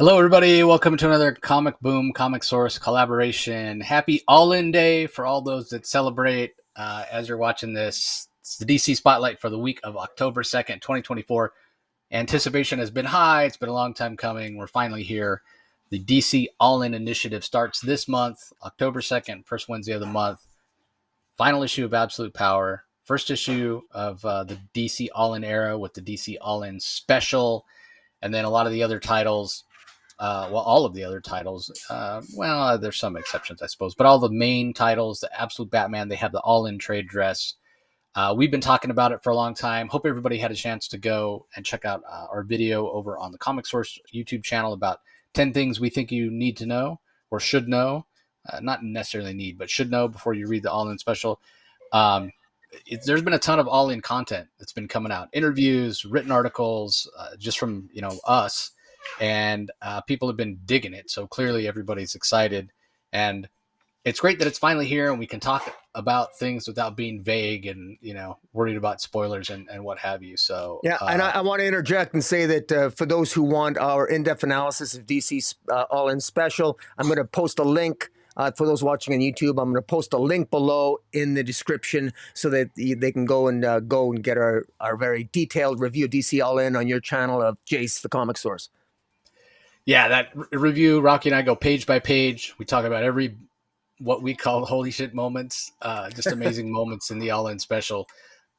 Hello, everybody. Welcome to another Comic Boom Comic Source collaboration. Happy All In Day for all those that celebrate. As you're watching this, it's the DC Spotlight for the week of October 2nd, 2024. Anticipation has been high. It's been a long time coming. We're finally here. The DC All In initiative starts this month, October 2nd, first Wednesday of the month. Final issue of Absolute Power. First issue of the DC All In era with the DC All In special. And then a lot of the other titles. All of the other titles. There's some exceptions, I suppose, but all the main titles, the Absolute Batman, they have the all-in trade dress. We've been talking about it for a long time. Hope everybody had a chance to go and check out our video over on the Comic Source YouTube channel about 10 things we think you need to know or should know. Not necessarily need, but should know before you read the all-in special. There's been a ton of all-in content that's been coming out. Interviews, written articles, just from us. And people have been digging it. So clearly everybody's excited. And it's great that it's finally here and we can talk about things without being vague and, worried about spoilers and what have you. So, yeah. And I want to interject and say that for those who want our in-depth analysis of DC's All-In Special, I'm going to post a link. For those watching on YouTube, I'm going to post a link below in the description so that they can go and get our very detailed review of DC All-In on your channel of Jace, the Comic Source. Yeah, that review, Rocky and I go page by page. We talk about what we call holy shit moments, just amazing moments in the All-In special.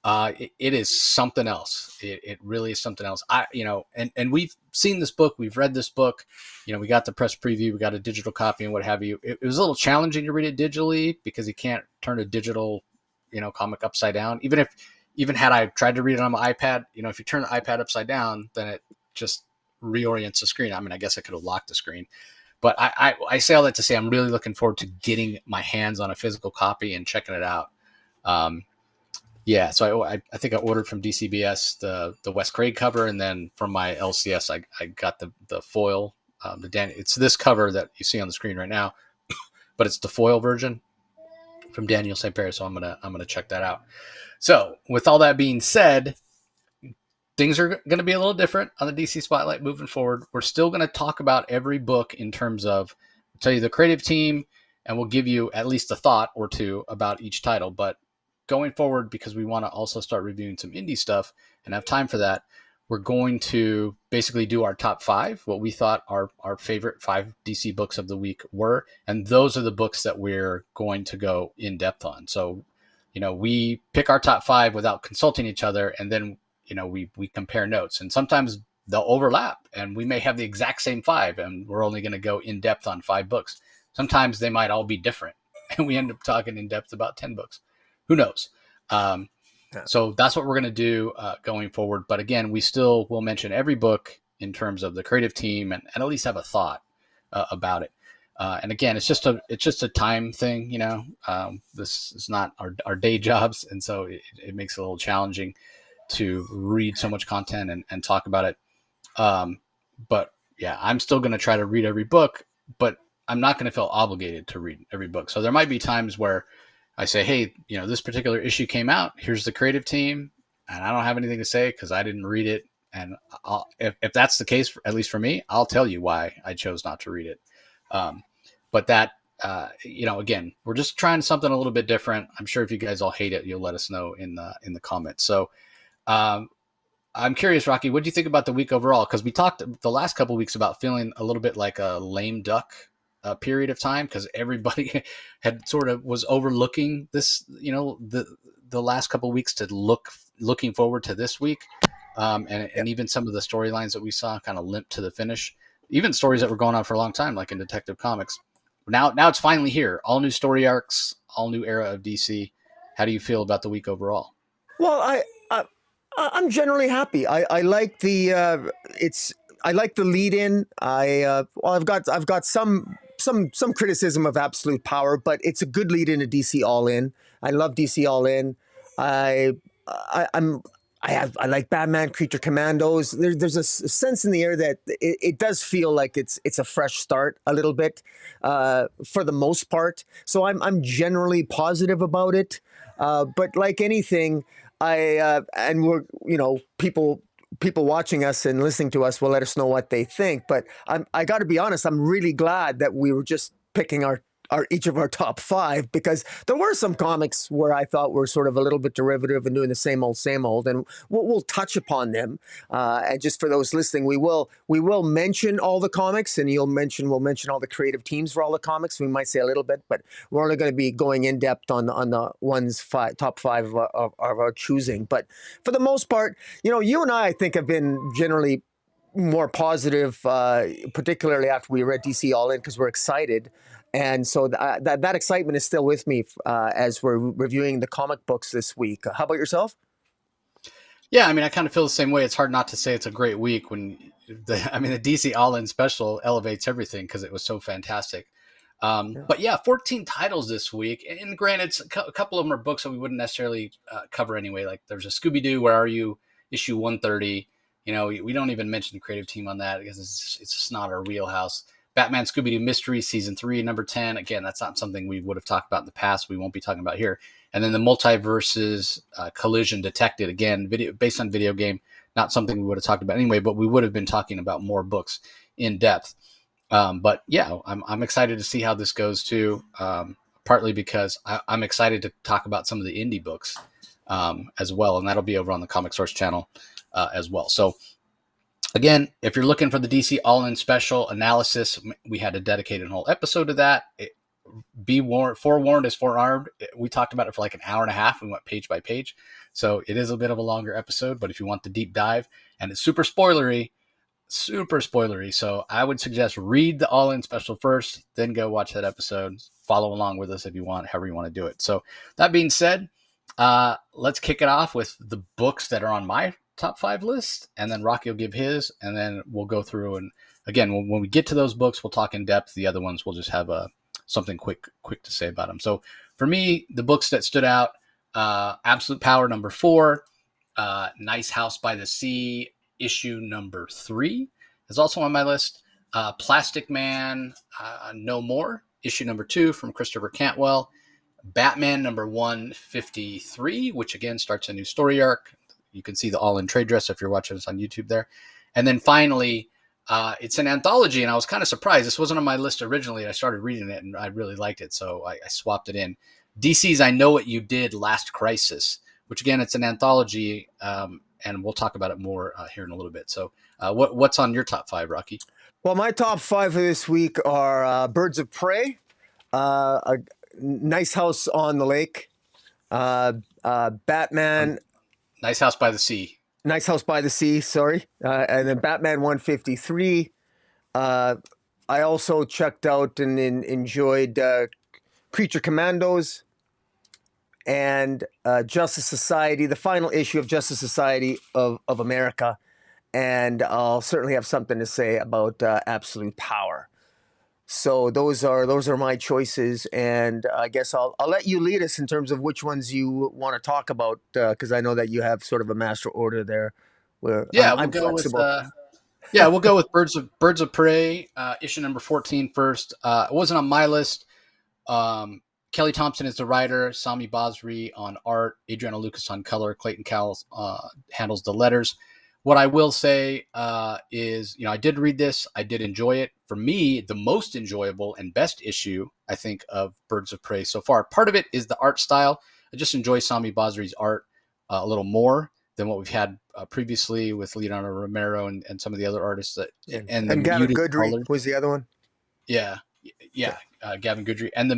It is something else. It really is something else. And we've seen this book. We've read this book. We got the press preview. We got a digital copy and what have you. It was a little challenging to read it digitally because you can't turn a digital, comic upside down. Even had I tried to read it on my iPad, if you turn the iPad upside down, then it just reorients the screen. I mean, I guess I could have locked the screen, but I say all that to say I'm really looking forward to getting my hands on a physical copy and checking it out. So I think I ordered from DCBS the Wes Craig cover, and then from my LCS I got the foil. It's this cover that you see on the screen right now, but it's the foil version from Daniel St. Perry. So I'm gonna check that out. So with all that being said, things are going to be a little different on the DC Spotlight moving forward. We're still going to talk about every book in terms of, I'll tell you the creative team, and we'll give you at least a thought or two about each title. But going forward, because we want to also start reviewing some indie stuff and have time for that, we're going to basically do our top 5, what we thought our favorite 5 DC books of the week were. And those are the books that we're going to go in depth on. So, we pick our top 5 without consulting each other, and then we compare notes, and sometimes they'll overlap and we may have the exact same 5 and we're only going to go in depth on 5 books. Sometimes they might all be different and we end up talking in depth about 10 books. Who knows? So that's what we're going to do going forward. But again, we still will mention every book in terms of the creative team and at least have a thought about it. And again, it's just a time thing. This is not our day jobs. And so it makes it a little challenging to read so much content and talk about it. But yeah, I'm still going to try to read every book, but I'm not going to feel obligated to read every book. So there might be times where I say, hey, this particular issue came out. Here's the creative team. And I don't have anything to say because I didn't read it. And if that's the case, at least for me, I'll tell you why I chose not to read it. But that, again, we're just trying something a little bit different. I'm sure if you guys all hate it, you'll let us know in the comments. So, I'm curious, Rocky, what do you think about the week overall? Because we talked the last couple of weeks about feeling a little bit like a lame duck period of time because everybody had sort of was overlooking this, the last couple of weeks to looking forward to this week. And even some of the storylines that we saw kind of limp to the finish, even stories that were going on for a long time, like in Detective Comics. Now it's finally here. All new story arcs, all new era of DC. How do you feel about the week overall? Well, I'm generally happy. I like the I like the lead in. I've got some criticism of Absolute Power, but it's a good lead in to DC All In. I love DC All In. I like Batman Creature Commandos. There's a sense in the air that it does feel like it's a fresh start a little bit for the most part. So I'm generally positive about it. But like anything, and we're people people watching us and listening to us will let us know what they think. But I got to be honest, I'm really glad that we were just picking our each of our top five, because there were some comics where I thought were sort of a little bit derivative and doing the same old, and we'll touch upon them. And just for those listening, we will mention all the comics, and we'll mention all the creative teams for all the comics. We might say a little bit, but we're only going to be going in depth on the ones top five of our choosing. But for the most part, you and I think have been generally more positive, particularly after we read DC All In, because we're excited. And so that excitement is still with me as we're reviewing the comic books this week. How about yourself? Yeah, I mean, I kind of feel the same way. It's hard not to say it's a great week when the DC All In special elevates everything because it was so fantastic. Yeah. But yeah, 14 titles this week. And granted, a couple of them are books that we wouldn't necessarily cover anyway. Like there's a Scooby-Doo, Where Are You? Issue 130. We don't even mention the creative team on that because it's just not our wheelhouse. Batman Scooby-Doo Mystery Season 3, number 10. Again, that's not something we would have talked about in the past. We won't be talking about here. And then the Multiverses Collision Detected, again, based on video game, not something we would have talked about anyway, but we would have been talking about more books in depth. But yeah, I'm excited to see how this goes too, partly because I'm excited to talk about some of the indie books as well, and that'll be over on the Comic Source channel as well. So again, if you're looking for the DC All-In special analysis, we had a dedicated whole episode to that. Be forewarned is forearmed. We talked about it for like an hour and a half. We went page by page. So it is a bit of a longer episode, but if you want the deep dive, and it's super spoilery. So I would suggest read the All-In special first, then go watch that episode. Follow along with us if you want, however you want to do it. So that being said, let's kick it off with the books that are on my top 5 list, and then Rocky will give his, and then we'll go through. And again, when we get to those books, we'll talk in depth. The other ones, we'll just have something quick to say about them. So for me, the books that stood out, Absolute Power number 4, Nice House by the Sea issue number 3 is also on my list. Plastic Man No More issue number 2 from Christopher Cantwell. Batman number 153, which again starts a new story arc. You can see the All-In trade dress if you're watching us on YouTube there. And then finally, it's an anthology, and I was kind of surprised. This wasn't on my list originally. I started reading it, and I really liked it, so I swapped it in. DC's I Know What You Did, Last Crisis, which again, it's an anthology, and we'll talk about it more here in a little bit. So what's on your top 5, Rocky? Well, my top 5 for this week are Birds of Prey, a Nice House on the Lake, Batman. Nice House by the Sea. Nice House by the Sea, sorry. And then Batman 153. I also checked out and enjoyed Creature Commandos and Justice Society, the final issue of Justice Society of America. And I'll certainly have something to say about Absolute Power. So those are my choices, and I guess I'll let you lead us in terms of which ones you want to talk about, because I know that you have sort of a master order there. Where I'm flexible. We'll go with Birds of Prey, issue number 14 first. It wasn't on my list. Kelly Thompson is the writer, Sami Basri on art, Adriana Lucas on color, Clayton Cowles handles the letters. What I will say is, I did read this. I did enjoy it. For me, the most enjoyable and best issue, I think, of Birds of Prey so far. Part of it is the art style. I just enjoy Sami Basri's art a little more than what we've had previously with Leonardo Romero and some of the other artists. And Gavin Goodry was the other one. Yeah. Gavin Goodry. And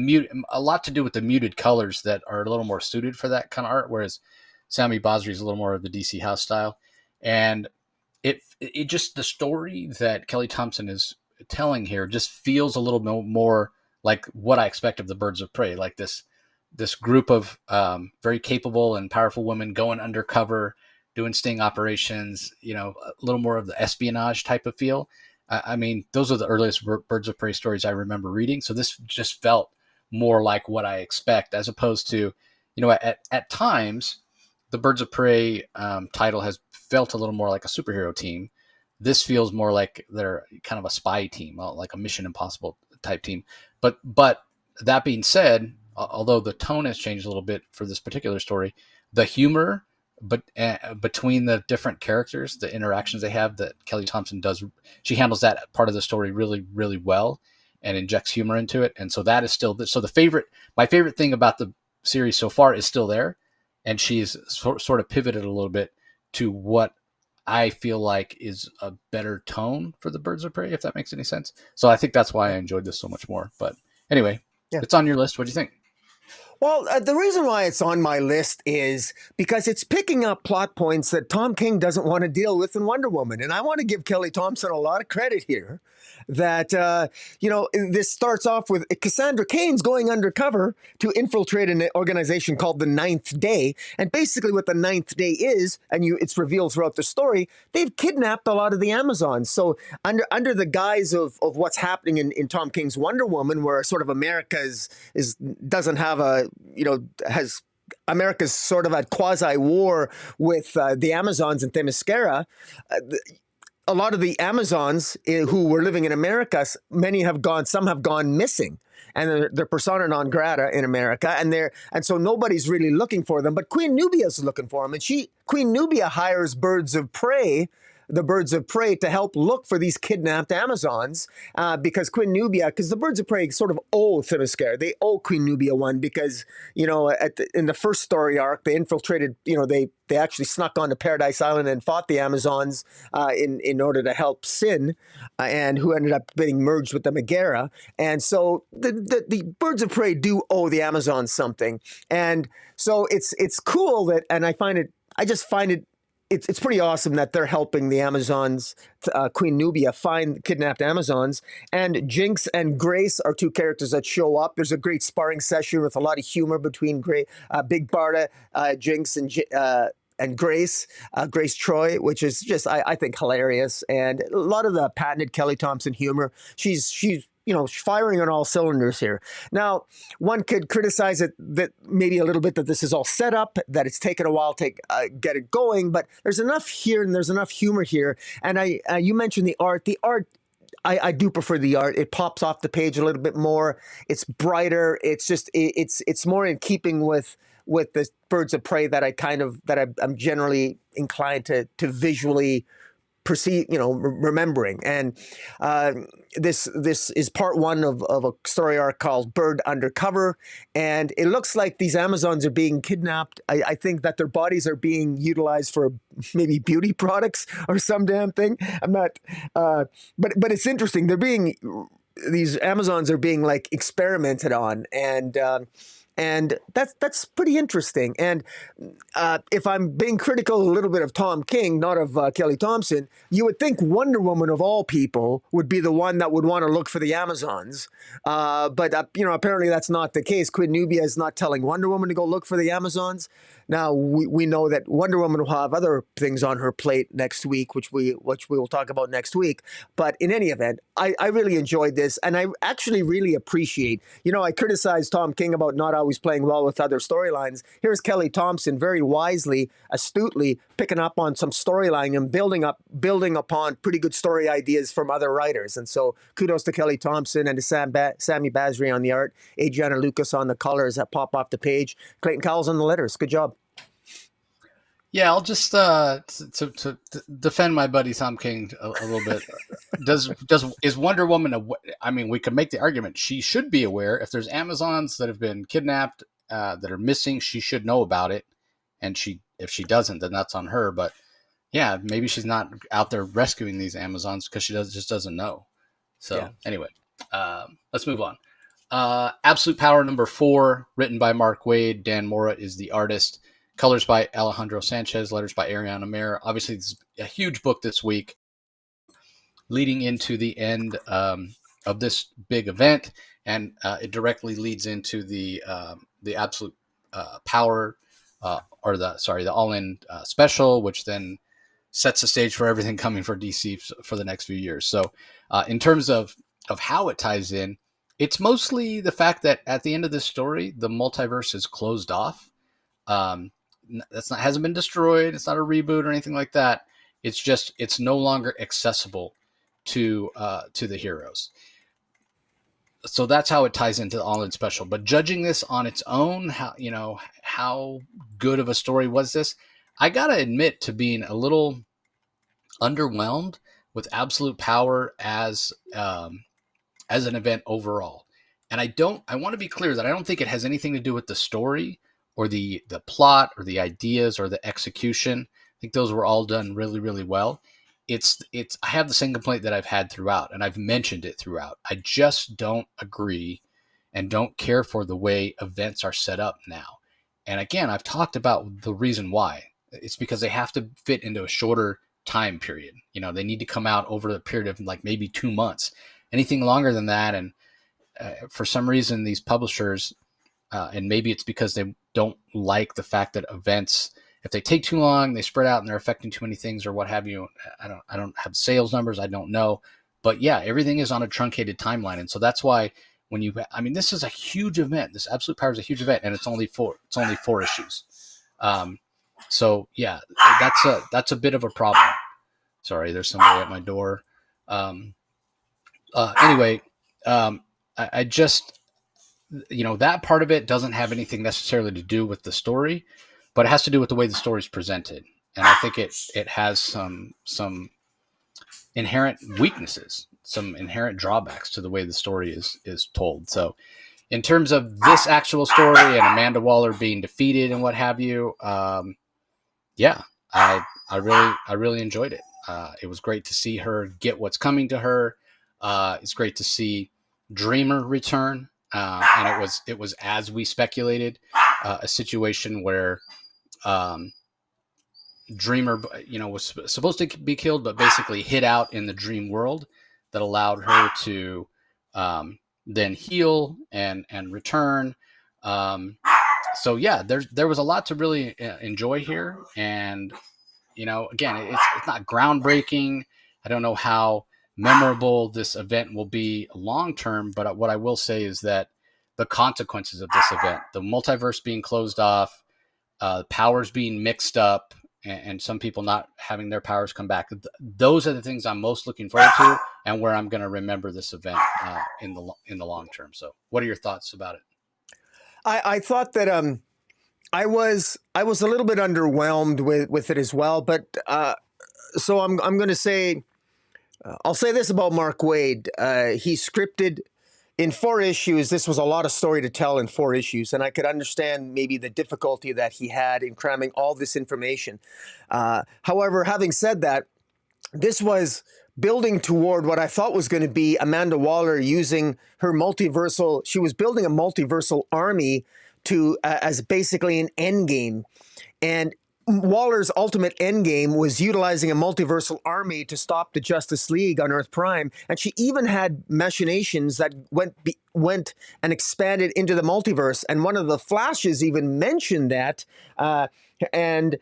a lot to do with the muted colors that are a little more suited for that kind of art, whereas Sami Basri is a little more of the DC house style. And it just, the story that Kelly Thompson is telling here just feels a little bit more like what I expect of the Birds of Prey, like this group of very capable and powerful women going undercover, doing sting operations, a little more of the espionage type of feel. I mean, those are the earliest Birds of Prey stories I remember reading. So this just felt more like what I expect, as opposed to, at times, the Birds of Prey title has felt a little more like a superhero team. This feels more like they're kind of a spy team, like a Mission Impossible type team. But that being said, although the tone has changed a little bit for this particular story, the humor but between the different characters, the interactions they have, that Kelly Thompson does, she handles that part of the story really, really well, and injects humor into it. And so that is still so my favorite thing about the series so far is still there, and she's sort of pivoted a little bit to what I feel like is a better tone for the Birds of Prey, if that makes any sense. So I think that's why I enjoyed this so much more. But anyway, Yeah. it's on your list. What do you think? Well, the reason why it's on my list is because it's picking up plot points that Tom King doesn't want to deal with in Wonder Woman. And I want to give Kelly Thompson a lot of credit here that, this starts off with Cassandra Cain's going undercover to infiltrate an organization called the Ninth Day. And basically what the Ninth Day is, and it's revealed throughout the story, they've kidnapped a lot of the Amazons. So under the guise of what's happening in Tom King's Wonder Woman, where sort of America doesn't have has America's sort of at quasi war with the Amazons in Themyscira. A lot of the Amazons who were living in America, some have gone missing, and they're persona non grata in America, and so nobody's really looking for them. But Queen Nubia's looking for them, and Queen Nubia hires the Birds of Prey to help look for these kidnapped Amazons, because the Birds of Prey sort of owe Themyscira. They owe Queen Nubia one because, in the first story arc, they infiltrated, they actually snuck onto Paradise Island and fought the Amazons in order to help Sin, and who ended up getting merged with the Megara. And so the Birds of Prey do owe the Amazons something. And so it's cool and I just find it, it's pretty awesome that they're helping the Amazons, Queen Nubia, find kidnapped Amazons. And Jinx and Grace are two characters that show up. There's a great sparring session with a lot of humor between Big Barda, Jinx, and Grace Troy, which is just, I think, hilarious. And a lot of the patented Kelly Thompson humor. She's firing on all cylinders here. Now, one could criticize it that maybe a little bit that this is all set up, that it's taken a while to get it going, but there's enough here and there's enough humor here. And you mentioned the art. The art, I do prefer the art. It pops off the page a little bit more. It's brighter. It's just it's more in keeping with the Birds of Prey that I'm generally inclined to visually perceive, remembering. And this is part one of a story arc called Bird Undercover, and it looks like these Amazons are being kidnapped. I think that their bodies are being utilized for maybe beauty products or some damn thing. I'm not, but it's interesting. These Amazons are being like experimented on, and that's pretty interesting. And if I'm being critical a little bit of Tom King, not of Kelly Thompson, you would think Wonder Woman of all people would be the one that would want to look for the Amazons. But apparently that's not the case. Queen Nubia is not telling Wonder Woman to go look for the Amazons. Now we know that Wonder Woman will have other things on her plate next week, which we will talk about next week. But in any event, I really enjoyed this, and I actually really appreciate. I criticized Tom King about not always playing well with other storylines. Here's Kelly Thompson very wisely, astutely picking up on some storyline and building upon pretty good story ideas from other writers. And so kudos to Kelly Thompson and to Sammy Basri on the art, Adriana Lucas on the colors that pop off the page, Clayton Cowles on the letters. Good job. Yeah, I'll just to defend my buddy Tom King a little bit. Is Wonder Woman? I mean, we could make the argument she should be aware. If there's Amazons that have been kidnapped, that are missing, she should know about it. And if she doesn't, then that's on her. But yeah, maybe she's not out there rescuing these Amazons because she just doesn't know. So yeah. Anyway, let's move on. Absolute Power #4, written by Mark Waid. Dan Mora is the artist. Colors by Alejandro Sanchez, letters by Ariana Mayer. Obviously, it's a huge book this week, leading into the end of this big event, and it directly leads into the Absolute Power, the All-In special, which then sets the stage for everything coming for DC for the next few years. So, in terms of how it ties in, it's mostly the fact that at the end of this story, the multiverse is closed off. Hasn't been destroyed. It's not a reboot or anything like that. It's just it's no longer accessible to the heroes. So that's how it ties into the All-In special. But judging this on its own, how good of a story was this? I gotta admit to being a little underwhelmed with Absolute Power as an event overall. And I want to be clear that I don't think it has anything to do with the story or the plot or the ideas or the execution. I think those were all done really, really well. It's I have the same complaint that I've had throughout, and I've mentioned it throughout. I just don't agree and don't care for the way events are set up now. And again, I've talked about the reason why. It's because they have to fit into a shorter time period. You know, they need to come out over a period of like maybe 2 months. Anything longer than that, and for some reason, these publishers, and maybe it's because they don't like the fact that events, if they take too long, they spread out and they're affecting too many things or what have you. I don't have sales numbers. I don't know, but yeah, everything is on a truncated timeline, and so that's why when you, I mean, this is a huge event. This Absolute Power is a huge event, and it's only four issues. Um, so yeah, that's a bit of a problem. Sorry, there's somebody at my door. Um, anyway, I just, that part of it doesn't have anything necessarily to do with the story, but it has to do with the way the story is presented. And I think it has some inherent weaknesses, some inherent drawbacks to the way the story is told. So in terms of this actual story and Amanda Waller being defeated and what have you, yeah, I really enjoyed it. It was great to see her get what's coming to her. It's great to see Dreamer return, and it was as we speculated, a situation where Dreamer, was supposed to be killed, but basically hid out in the dream world that allowed her to then heal and return. So yeah, there was a lot to really enjoy here, and again, it's not groundbreaking. I don't know how memorable this event will be long term, but what I will say is that the consequences of this event, the multiverse being closed off, powers being mixed up, and some people not having their powers come back, those are the things I'm most looking forward to, and where I'm going to remember this event in the long term. So, what are your thoughts about it? I thought that I was a little bit underwhelmed with it as well, but so I'm going to say I'll say this about Mark Waid. He scripted in 4 issues. This was a lot of story to tell in 4 issues, and I could understand maybe the difficulty that he had in cramming all this information. However, having said that, this was building toward what I thought was going to be Amanda Waller using her multiversal. She was building a multiversal army to as basically an end game, and Waller's ultimate endgame was utilizing a multiversal army to stop the Justice League on Earth Prime, and she even had machinations that went and expanded into the multiverse. And one of the Flashes even mentioned that, and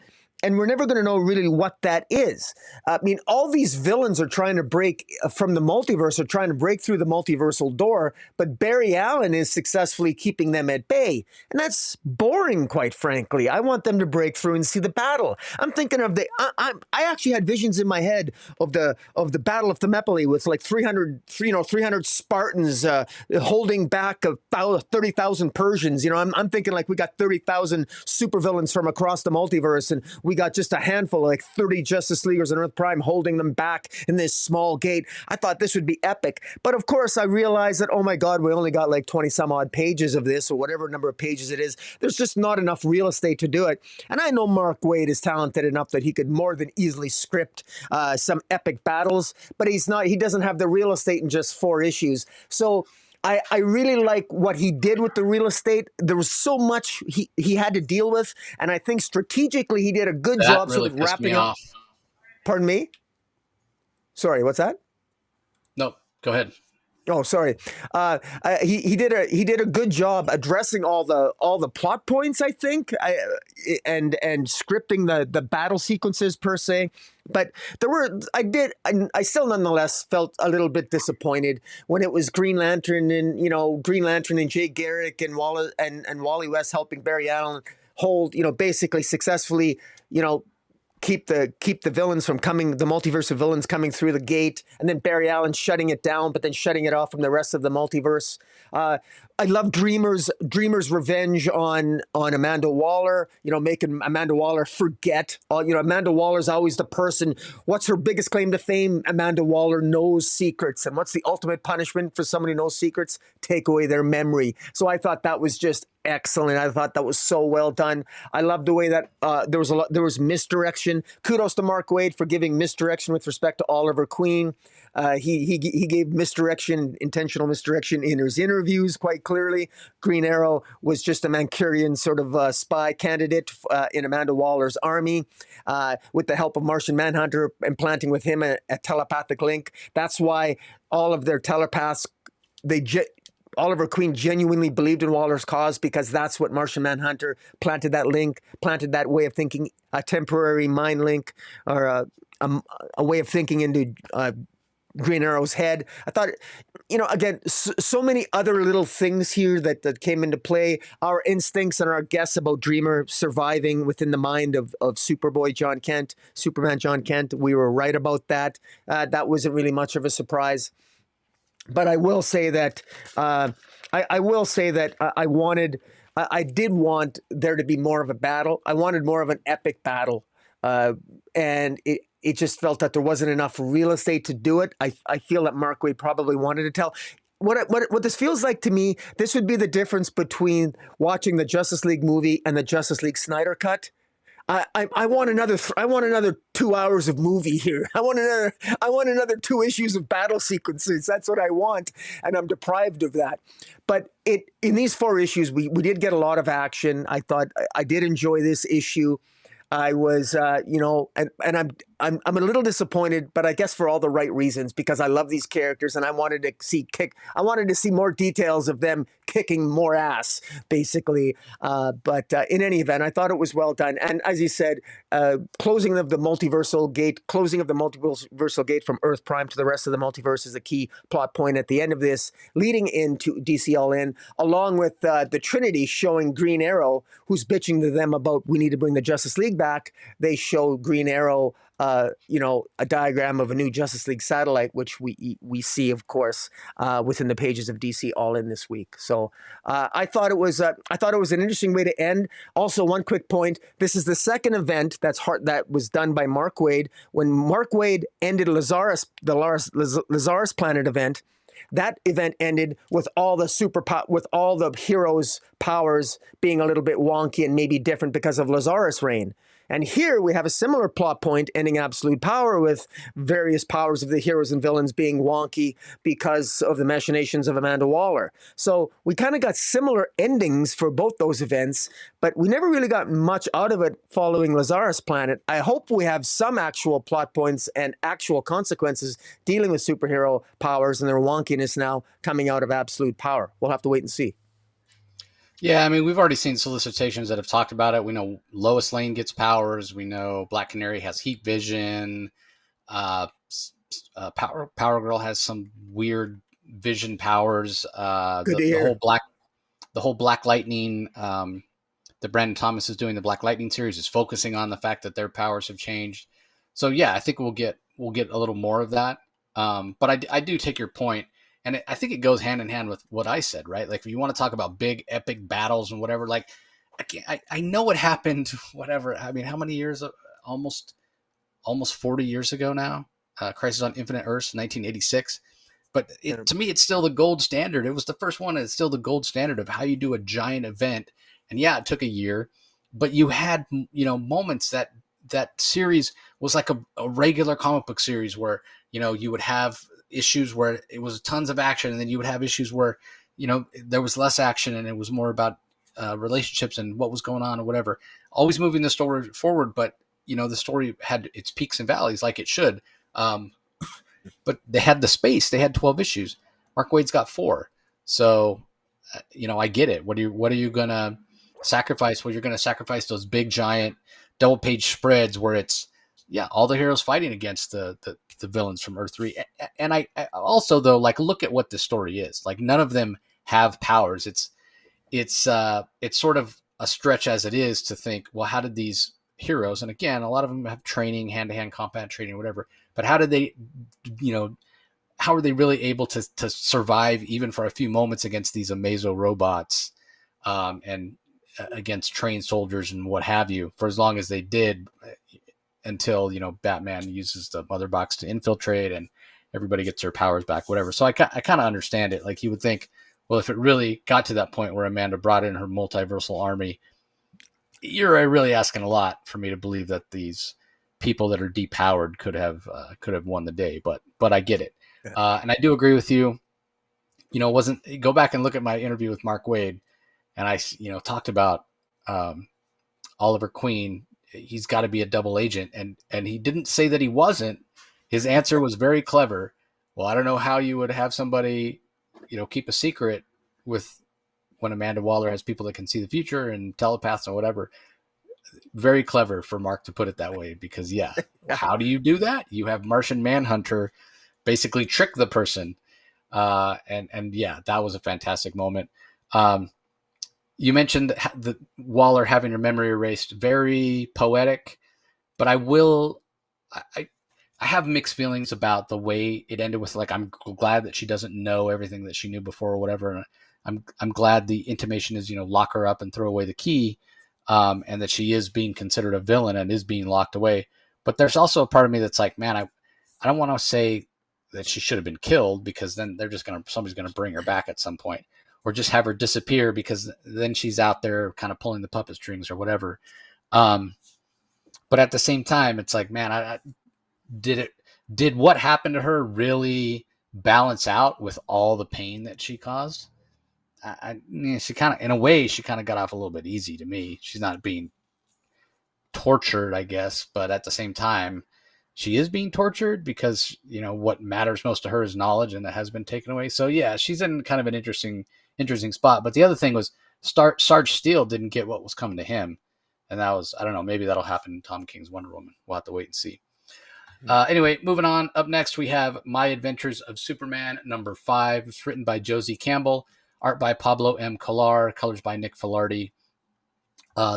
we're never going to know really what that is. I mean, all these villains are trying to break from the multiverse, are trying to break through the multiversal door, but Barry Allen is successfully keeping them at bay. And that's boring, quite frankly. I want them to break through and see the battle. I'm thinking of I actually had visions in my head of the Battle of Thermopylae with like 300 Spartans holding back 30,000 Persians. I'm thinking like we got 30,000 supervillains from across the multiverse, and we got just a handful, like 30 Justice Leaguers on Earth Prime holding them back in this small gate. I thought this would be epic. But of course, I realized that, oh my God, we only got like 20 some odd pages of this, or whatever number of pages it is. There's just not enough real estate to do it. And I know Mark Waid is talented enough that he could more than easily script some epic battles, but he doesn't have the real estate in just 4 issues. So I really like what he did with the real estate. There was so much he had to deal with, and I think strategically he did a good job Really sort of wrapping up. Pardon me? Sorry, what's that? No, go ahead. Oh, sorry. He did a good job addressing all the plot points, I think, and scripting the battle sequences per se. But I still nonetheless felt a little bit disappointed when it was Green Lantern and Jay Garrick and Wally West helping Barry Allen hold, basically successfully, keep the villains from coming, the multiverse of villains coming through the gate, and then Barry Allen shutting it down, but then shutting it off from the rest of the multiverse. I love Dreamer's revenge on Amanda Waller. Making Amanda Waller forget. Amanda Waller's always the person. What's her biggest claim to fame? Amanda Waller knows secrets, and what's the ultimate punishment for somebody who knows secrets? Take away their memory. So I thought that was just excellent. I thought that was so well done. I love the way that there was misdirection. Kudos to Mark Waid for giving misdirection with respect to Oliver Queen. He gave intentional misdirection in his interviews quite clearly. Green Arrow was just a Manchurian sort of spy candidate in Amanda Waller's army, with the help of Martian Manhunter implanting with him a telepathic link. That's why all of their telepaths, Oliver Queen genuinely believed in Waller's cause, because that's what Martian Manhunter planted that link, planted that way of thinking, a temporary mind link, or a way of thinking into Green Arrow's head. I thought, again, so many other little things here that came into play. Our instincts and our guess about Dreamer surviving within the mind of Superman John Kent, we were right about that. That wasn't really much of a surprise. But I will say that I did want there to be more of a battle. I wanted more of an epic battle, and it just felt that there wasn't enough real estate to do it. I feel that Mark Waid probably wanted to tell. What this feels like to me, this would be the difference between watching the Justice League movie and the Justice League Snyder cut. I want another 2 hours of movie here. I want another 2 issues of battle sequences. That's what I want, and I'm deprived of that. But in these 4 issues, we did get a lot of action. I thought I did enjoy this issue. I was, and I'm a little disappointed, but I guess for all the right reasons, because I love these characters and I wanted to see more details of them kicking more ass, basically. But in any event, I thought it was well done. And as you said, closing of the multiversal gate from Earth Prime to the rest of the multiverse is a key plot point at the end of this, leading into DC All In, along with the Trinity showing Green Arrow, who's bitching to them about we need to bring the Justice League back. They show Green Arrow a diagram of a new Justice League satellite, which we see, of course, within the pages of DC All In this week. So I thought it was an interesting way to end. Also, one quick point: this is the second event that was done by Mark Waid. When Mark Waid ended the Lazarus Planet event, that event ended with all the heroes' powers being a little bit wonky and maybe different because of Lazarus' reign. And here we have a similar plot point ending Absolute Power with various powers of the heroes and villains being wonky because of the machinations of Amanda Waller. So we kind of got similar endings for both those events, but we never really got much out of it following Lazarus Planet. I hope we have some actual plot points and actual consequences dealing with superhero powers and their wonkiness now coming out of Absolute Power. We'll have to wait and see. Yeah, I mean, we've already seen solicitations that have talked about it. We know Lois Lane gets powers. We know Black Canary has heat vision. Power Girl has some weird vision powers. Good to hear. The whole Black Lightning that Brandon Thomas is doing, the Black Lightning series, is focusing on the fact that their powers have changed. So yeah, I think we'll get a little more of that. But I do take your point. And I think it goes hand in hand with what I said, right? Like, if you want to talk about big epic battles and whatever, like, I know what happened, whatever. I mean, how many years? Almost 40 years ago now. Crisis on Infinite Earths, 1986. But to me, it's still the gold standard. It was the first one, and it's still the gold standard of how you do a giant event. And yeah, it took a year, but you had, moments that series was like a regular comic book series where, you would have issues where it was tons of action, and then you would have issues where there was less action and it was more about relationships and what was going on or whatever, always moving the story forward. But the story had its peaks and valleys, like it should, but they had the space. They had 12 issues. Mark Waid's got 4. So I get it. What are you gonna sacrifice? Well, you're gonna sacrifice those big giant double page spreads where it's all the heroes fighting against the villains from Earth 3. And I also, though, like, look at what this story is. Like, none of them have powers. It's sort of a stretch as it is to think, well, how did these heroes, and again, a lot of them have training, hand-to-hand combat training, whatever. But how did they, how are they really able to survive even for a few moments against these Amazo robots, and against trained soldiers and what have you, for as long as they did, until Batman uses the mother box to infiltrate and everybody gets their powers back, whatever. So I kind of understand it. Like, you would think, well, if it really got to that point where Amanda brought in her multiversal army, you're really asking a lot for me to believe that these people that are depowered could have won the day. But I get it, and I do agree with you. Wasn't go back and look at my interview with Mark Waid, and I talked about Oliver Queen. He's got to be a double agent, and he didn't say that he wasn't. His answer was very clever. Well, I don't know how you would have somebody, keep a secret with when Amanda Waller has people that can see the future and telepaths and whatever. Very clever for Mark to put it that way, because how do you do that? You have Martian Manhunter basically trick the person. And that was a fantastic moment. You mentioned the Waller having her memory erased, very poetic, but I have mixed feelings about the way it ended with, like, I'm glad that she doesn't know everything that she knew before or whatever. And I'm glad the intimation is, lock her up and throw away the key, and that she is being considered a villain and is being locked away. But there's also a part of me that's like, man, I don't want to say that she should have been killed, because then somebody's going to bring her back at some point, or just have her disappear, because then she's out there kind of pulling the puppet strings or whatever. But at the same time, it's like, man, did what happened to her really balance out with all the pain that she caused? She kind of, in a way, she kind of got off a little bit easy to me. She's not being tortured, I guess, but at the same time, she is being tortured, because what matters most to her is knowledge, and that has been taken away. So yeah, she's in kind of an interesting spot. But the other thing was, Sarge Steele didn't get what was coming to him, and that was, I don't know, maybe that'll happen in Tom King's Wonder Woman. We'll have to wait and see. Anyway, moving on. Up next, we have My Adventures of Superman #5. It's written by Josie Campbell, art by Pablo M. Collar, colors by Nick Filardi.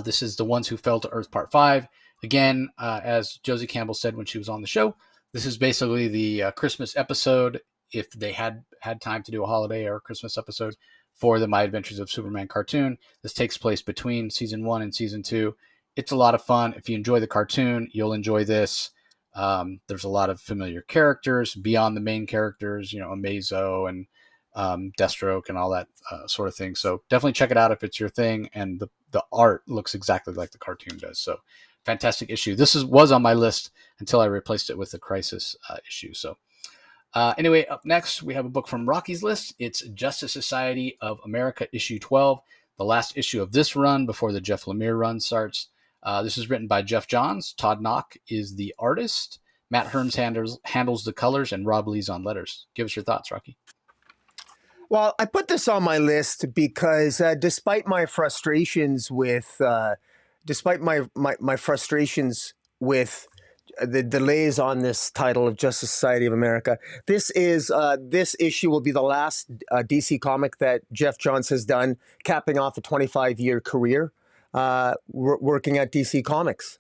This is The Ones Who Fell to Earth Part 5. Again, as Josie Campbell said when she was on the show, this is basically the Christmas episode, if they had time to do a holiday or a Christmas episode for the My Adventures of Superman cartoon. This takes place between season 1 and season 2. It's a lot of fun. If you enjoy the cartoon, you'll enjoy this. There's a lot of familiar characters beyond the main characters, Amazo and Deathstroke and all that sort of thing. So definitely check it out if it's your thing. And the art looks exactly like the cartoon does. So fantastic issue. This was on my list until I replaced it with the Crisis issue. So anyway, up next, we have a book from Rocky's list. It's Justice Society of America issue 12, the last issue of this run before the Jeff Lemire run starts. This is written by Jeff Johns. Todd Knock is the artist. Matt Herms handles the colors, and Rob Lee's on letters. Give us your thoughts, Rocky. Well, I put this on my list because despite my frustrations with the delays on this title of Justice Society of America, this issue will be the last DC comic that Jeff Johns has done, capping off a 25-year career working at DC Comics.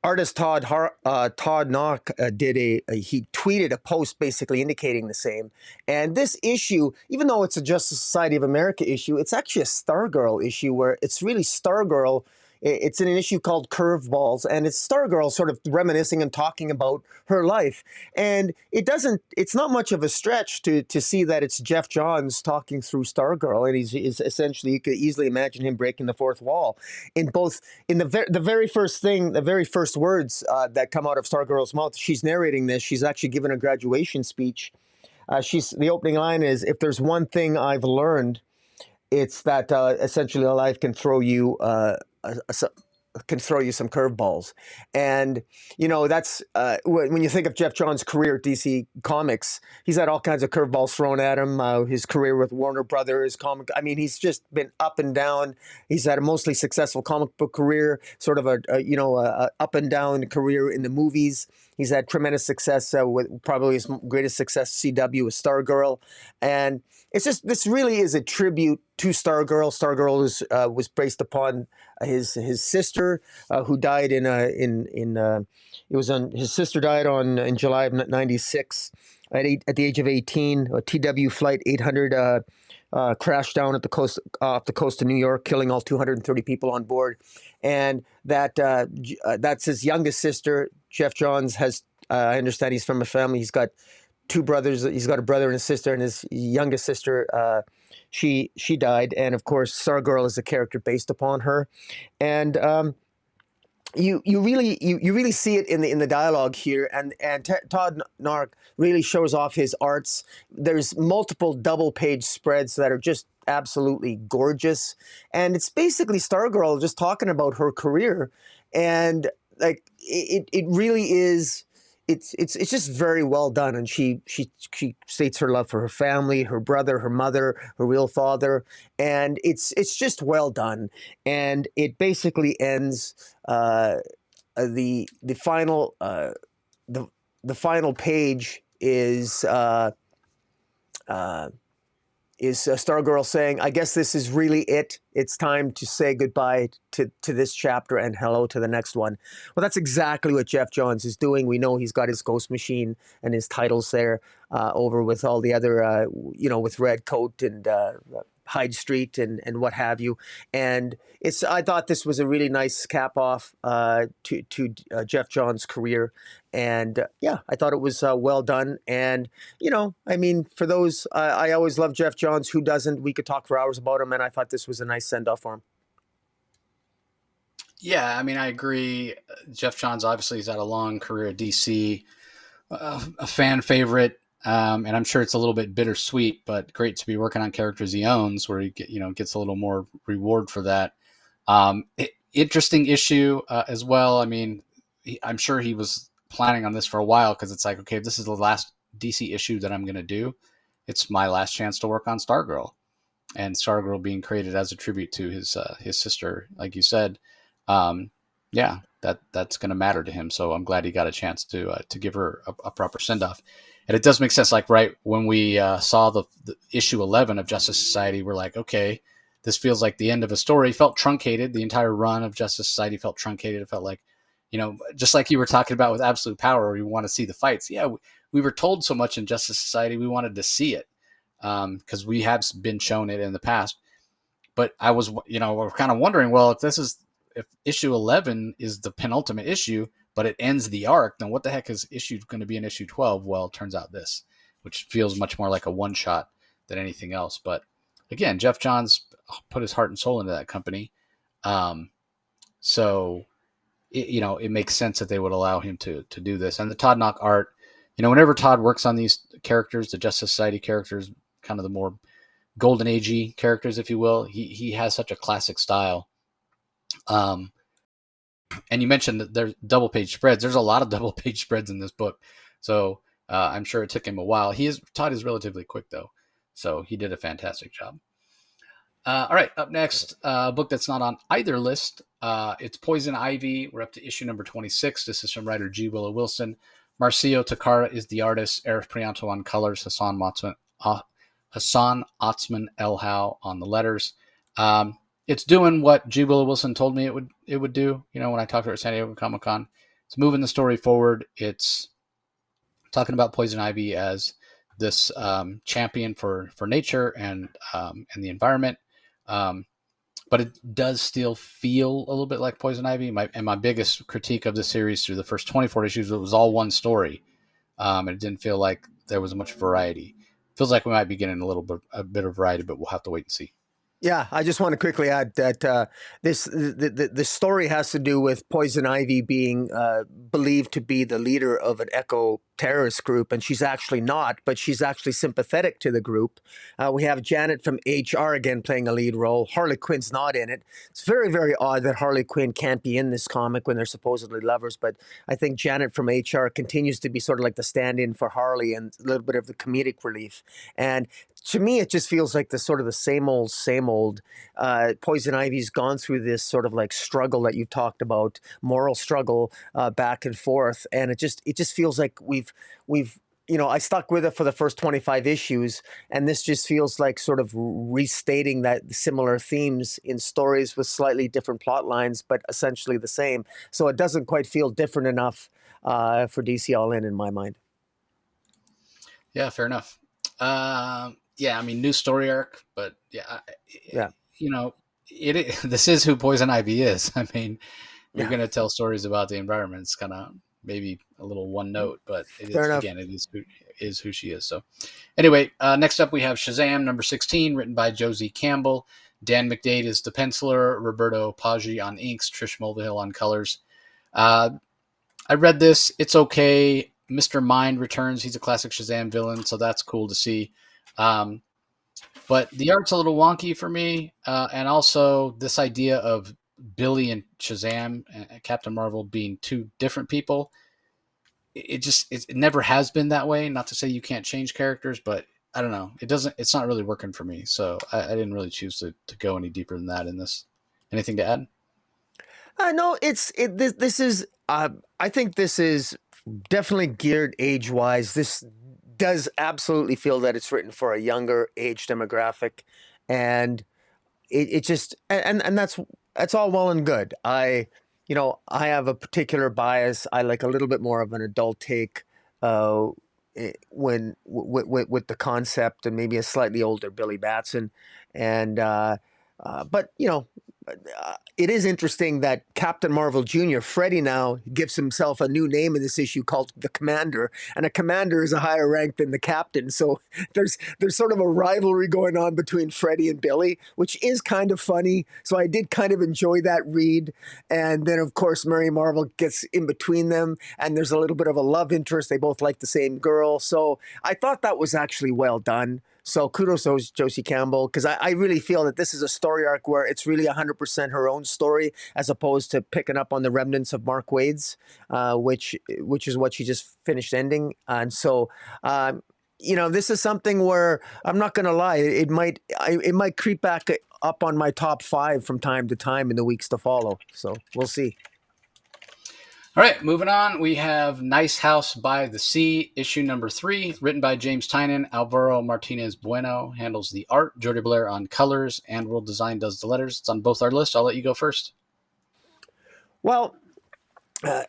Artist Todd Knock he tweeted a post basically indicating the same. And this issue, even though it's a Justice Society of America issue, it's actually a Stargirl issue where it's really Stargirl. It's in an issue called Curveballs, and it's Stargirl sort of reminiscing and talking about her life. And it's not much of a stretch to see that it's Jeff Johns talking through Stargirl, and he's essentially, you could easily imagine him breaking the fourth wall in the very first words that come out of Stargirl's mouth. She's narrating this. She's actually given a graduation speech. The opening line is, "If there's one thing I've learned, it's that essentially life can throw you some curveballs." And that's when you think of Jeff Johns' career at DC Comics, he's had all kinds of curveballs thrown at him. His career with Warner Brothers, he's just been up and down. He's had a mostly successful comic book career, sort of a up and down career in the movies. He's had tremendous success with probably his greatest success, CW, with Stargirl, and it's just this really is a tribute to Stargirl. Stargirl was based upon his sister who died his sister died in July of '96 at the age of 18. A TW flight 800 crashed down at the coast off the coast of New York, killing all 230 people on board, and that's his youngest sister. Jeff Johns has. I understand he's from a family. He's got two brothers. He's got a brother and a sister, and his youngest sister, she died. And of course, Stargirl is a character based upon her, and you really see it in the dialogue here, and Todd Nark really shows off his arts. There's multiple double page spreads that are just absolutely gorgeous, and it's basically Stargirl just talking about her career, and like it really is. It's just very well done, and she states her love for her family, her brother, her mother, her real father, and it's just well done, and it basically ends the final the final page is Stargirl saying, "I guess this is really it. It's time to say goodbye to this chapter and hello to the next one." Well, that's exactly what Jeff Johns is doing. We know he's got his Ghost Machine and his titles there over with all the other, with Red Coat and Hyde Street and what have you. And I thought this was a really nice cap off to Jeff Johns' career. And I thought it was well done. And, for those, I always love Jeff Johns. Who doesn't? We could talk for hours about him. And I thought this was a nice send off for him. Yeah, I mean, I agree. Jeff Johns obviously has had a long career at DC, a fan favorite. And I'm sure it's a little bit bittersweet, but great to be working on characters he owns, where he gets a little more reward for that. Interesting issue as well. I mean, I'm sure he was planning on this for a while, because it's like, okay, if this is the last DC issue that I'm going to do, it's my last chance to work on Stargirl, and Stargirl being created as a tribute to his sister, like you said. That's going to matter to him. So I'm glad he got a chance to give her a proper send off. And it does make sense. Like right when we saw the issue 11 of Justice Society, we're like, okay, this feels like the end of a story. It felt truncated. The entire run of Justice Society felt truncated. It felt like, just like you were talking about with Absolute Power, where you want to see the fights. Yeah, we were told so much in Justice Society. We wanted to see it because we have been shown it in the past. But I was, we're kind of wondering, well, if issue 11 is the penultimate issue, but it ends the arc, then what the heck is going to be in issue 12? Well, it turns out this, which feels much more like a one shot than anything else. But again, Jeff Johns put his heart and soul into that company. So it makes sense that they would allow him to do this. And the Todd Knock art, whenever Todd works on these characters, the Justice Society characters, kind of the more golden agey characters, if you will, he has such a classic style. And you mentioned that there's double page spreads. There's a lot of double page spreads in this book. So I'm sure it took him a while. Todd is relatively quick though. So he did a fantastic job. All right. Up next, a book that's not on either list. It's Poison Ivy. We're up to issue number 26. This is from writer G. Willow Wilson. Marcio Takara is the artist. Arif Prianto on colors. Hassan Otzman Elhau on the letters. It's doing what G. Willow Wilson told me it would do. When I talked to her at San Diego Comic-Con, it's moving the story forward. It's talking about Poison Ivy as this champion for nature and the environment. But it does still feel a little bit like Poison Ivy. My biggest critique of the series through the first 24 issues, it was all one story. And it didn't feel like there was much variety. Feels like we might be getting a bit of variety, but we'll have to wait and see. Yeah, I just want to quickly add that the story has to do with Poison Ivy being believed to be the leader of an eco terrorist group, and she's actually not, but she's actually sympathetic to the group. We have Janet from HR again playing a lead role. Harley Quinn's not in it. It's very, very odd that Harley Quinn can't be in this comic when they're supposedly lovers, but I think Janet from HR continues to be sort of like the stand-in for Harley and a little bit of the comedic relief. And to me, it just feels like the sort of the same old, same old. Poison Ivy's gone through this sort of like struggle that you've talked about, moral struggle back and forth, and it just feels like we've I stuck with it for the first 25 issues, and this just feels like sort of restating that similar themes in stories with slightly different plot lines, but essentially the same. So it doesn't quite feel different enough for DC All In my mind. Yeah, fair enough. Yeah, I mean, new story arc, but yeah, this is who Poison Ivy is. I mean, you're going to tell stories about the environment. It's kind of maybe a little one note, but it is, again, it is who she is. So anyway, next up we have Shazam number 16, written by Josie Campbell. Dan McDade is the penciler, Roberto Paggi on inks, Trish Mulvihill on colors. I read this. It's okay. Mr. Mind returns. He's a classic Shazam villain, so that's cool to see. But the art's a little wonky for me, and also this idea of Billy and Shazam and Captain Marvel being two different people. It never has been that way. Not to say you can't change characters, but I don't know. It's not really working for me. So I didn't really choose to go any deeper than that in this. Anything to add? No, this is, I think this is definitely geared age-wise. This does absolutely feel that it's written for a younger age demographic, and it just, and that's all well and good. I have a particular bias. I like a little bit more of an adult take when with the concept, and maybe a slightly older Billy Batson, and but it is interesting that Captain Marvel Jr., Freddy, now gives himself a new name in this issue called the Commander, and a Commander is a higher rank than the Captain. So there's sort of a rivalry going on between Freddy and Billy, which is kind of funny. So I did kind of enjoy that read. And then, of course, Mary Marvel gets in between them, and there's a little bit of a love interest. They both like the same girl. So I thought that was actually well done. So kudos to Josie Campbell, because I really feel that this is a story arc where it's really 100% her own story, as opposed to picking up on the remnants of Mark Waid's, which is what she just finished ending. And so, this is something where I'm not going to lie, it might creep back up on my top 5 from time to time in the weeks to follow. So we'll see. All right, moving on. We have Nice House by the Sea, issue number 3, written by James Tynion. Alvaro Martinez Bueno handles the art. Jody Blair on colors, and World Design does the letters. It's on both our lists. I'll let you go first. Well, the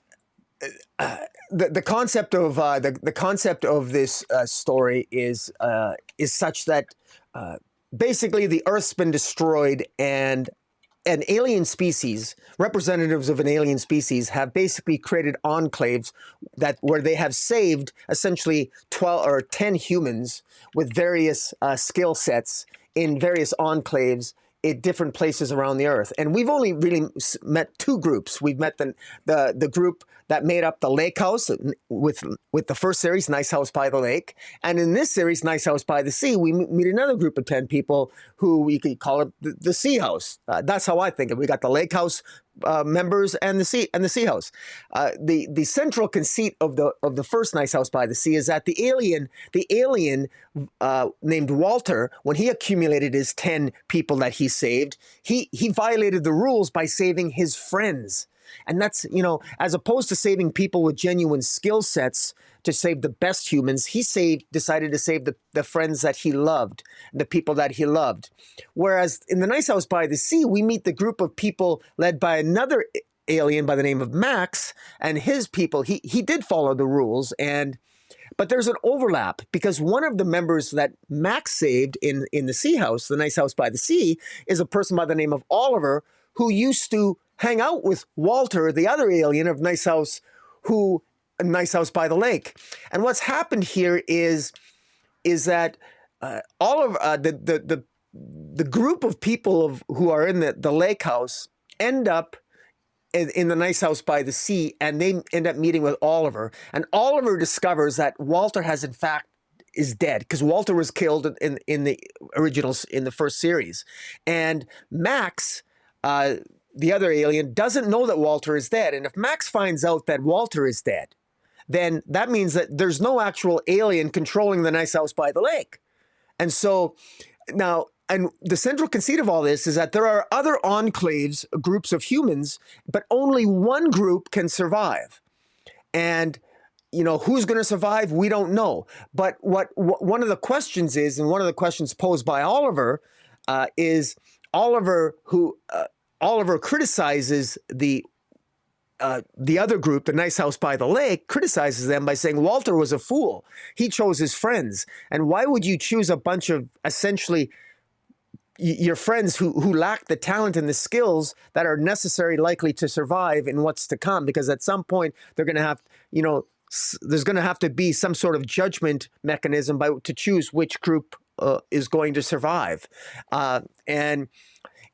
concept of the concept of this story is such that basically the Earth's been destroyed, and an alien species, representatives of an alien species, have basically created enclaves where they have saved essentially 12 or 10 humans with various skill sets in various enclaves in different places around the Earth. And we've only really met 2 groups. We've met the group that made up the Lake House with the first series, Nice House by the Lake. And in this series, Nice House by the Sea, we meet another group of 10 people who we could call it the Sea House. That's how I think of it. We got the Lake House members and the Sea House. The central conceit of the first Nice House by the Sea is that the alien named Walter, when he accumulated his 10 people that he saved, he violated the rules by saving his friends. And that's, as opposed to saving people with genuine skill sets to save the best humans, he decided to save the friends that he loved, the people that he loved. Whereas in the Nice House by the Sea, we meet the group of people led by another alien by the name of Max, and his people, he did follow the rules, but there's an overlap, because one of the members that Max saved in the Sea House, the Nice House by the Sea, is a person by the name of Oliver, who used to hang out with Walter, the other alien of Nice House by the Lake. And what's happened here is that all of the group of people who are in the Lake House end up in the nice house by the sea, and they end up meeting with Oliver. And Oliver discovers that Walter has, in fact, is dead, because Walter was killed in the originals, in the first series. And Max, the other alien, doesn't know that Walter is dead. And if Max finds out that Walter is dead, then that means that there's no actual alien controlling the nice house by the lake. And so now, and the central conceit of all this is that there are other enclaves, groups of humans, but only one group can survive. And, you know, who's going to survive, we don't know. But what one of the questions is, and one of the questions posed by Oliver, is Oliver, who Oliver criticizes the other group, the nice house by the lake, criticizes them by saying Walter was a fool. He chose his friends. And why would you choose a bunch of essentially your friends who lack the talent and the skills that are necessary, likely to survive in what's to come? Because at some point they're going to have, you know, there's going to have to be some sort of judgment mechanism to choose which group is going to survive. And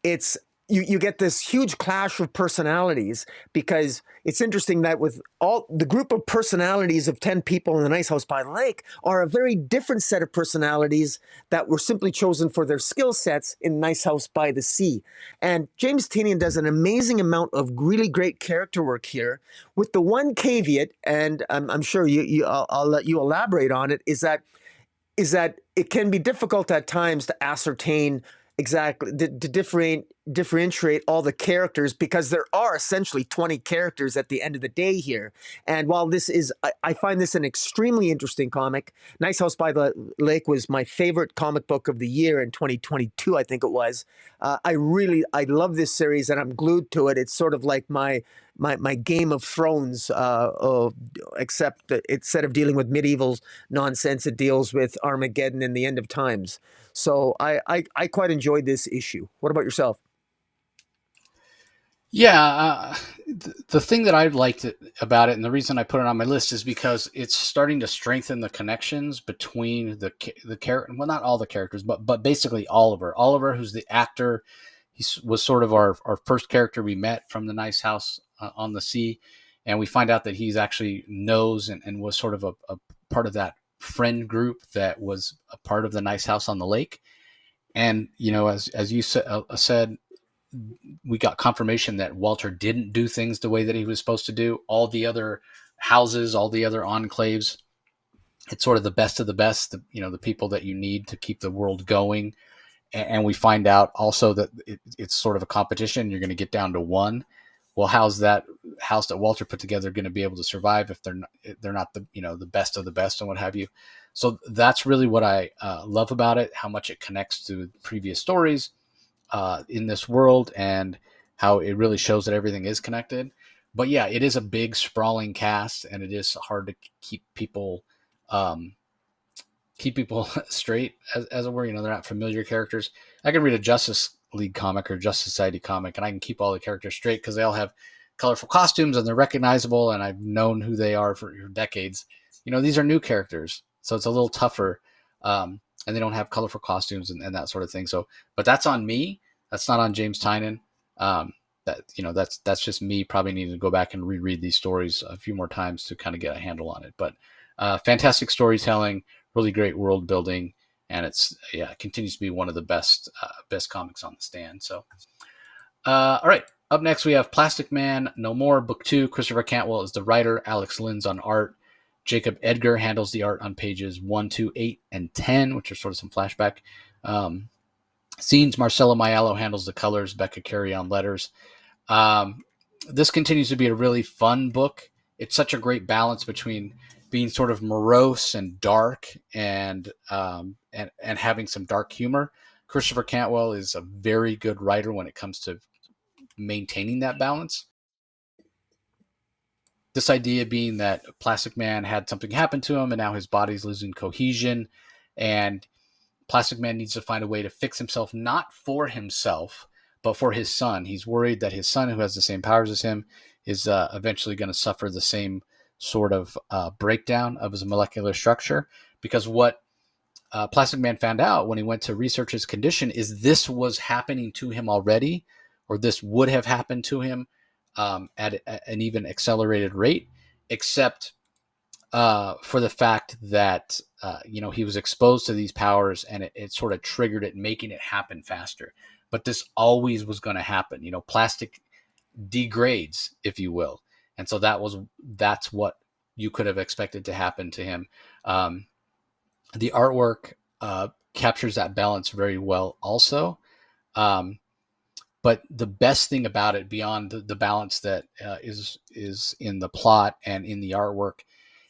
it's, you get this huge clash of personalities, because it's interesting that with all the group of personalities of 10 people in the nice house by the lake are a very different set of personalities that were simply chosen for their skill sets in Nice House by the Sea. And James Tynion does an amazing amount of really great character work here, with the one caveat, and I'm sure I'll let you elaborate on it, is that it can be difficult at times to ascertain exactly, to differentiate all the characters, because there are essentially 20 characters at the end of the day here. And while this is, I find this an extremely interesting comic. Nice House by the Lake was my favorite comic book of the year in 2022, I think it was. I love this series, and I'm glued to it. It's sort of like my Game of Thrones, except that instead of dealing with medieval nonsense, it deals with Armageddon and the end of times. So I quite enjoyed this issue. What about yourself? Yeah, the thing that I liked about it, and the reason I put it on my list, is because it's starting to strengthen the connections between the character. Well, not all the characters, but basically Oliver. Oliver, who's the actor, he was sort of our first character we met from the Nice House on the Sea, and we find out that he's actually knows and was sort of a part of that friend group that was a part of the Nice House on the Lake. And you know, as you said, we got confirmation that Walter didn't do things the way that he was supposed to do. All the other houses, all the other enclaves, it's sort of the best of the best, the people that you need to keep the world going. And we find out also that it's sort of a competition. You're going to get down to one. Well, how's that house that Walter put together going to be able to survive if they're not the best of the best and what have you? So that's really what I love about it, how much it connects to previous stories in this world, and how it really shows that everything is connected. But yeah, it is a big sprawling cast, and it is hard to keep people straight, as it were. They're not familiar characters. I can read a Justice League comic or Justice Society comic, and I can keep all the characters straight because they all have colorful costumes and they're recognizable, and I've known who they are for decades. These are new characters, so it's a little tougher. And they don't have colorful costumes and that sort of thing. So, but that's on me. That's not on James Tynion. That's just me probably needing to go back and reread these stories a few more times to kind of get a handle on it. But fantastic storytelling, really great world building, and it continues to be one of the best comics on the stand. So, all right. Up next, we have Plastic Man No More, Book 2. Christopher Cantwell is the writer. Alex Lin's on art. Jacob Edgar handles the art on pages 1, 2, 8, and 10, which are sort of some flashback scenes. Marcelo Maiello handles the colors. Becca Carey on letters. This continues to be a really fun book. It's such a great balance between being sort of morose and dark and having some dark humor. Christopher Cantwell is a very good writer when it comes to maintaining that balance. This idea being that Plastic Man had something happen to him and now his body's losing cohesion, and Plastic Man needs to find a way to fix himself, not for himself, but for his son. He's worried that his son, who has the same powers as him, is eventually going to suffer the same sort of breakdown of his molecular structure, because what Plastic Man found out when he went to research his condition is this was happening to him already, or this would have happened to him at an even accelerated rate, except for the fact that he was exposed to these powers, and it sort of triggered it, making it happen faster. But this always was going to happen. Plastic degrades, if you will, and so that's what you could have expected to happen to him. The artwork captures that balance very well, also. But the best thing about it, beyond the balance that is in the plot and in the artwork,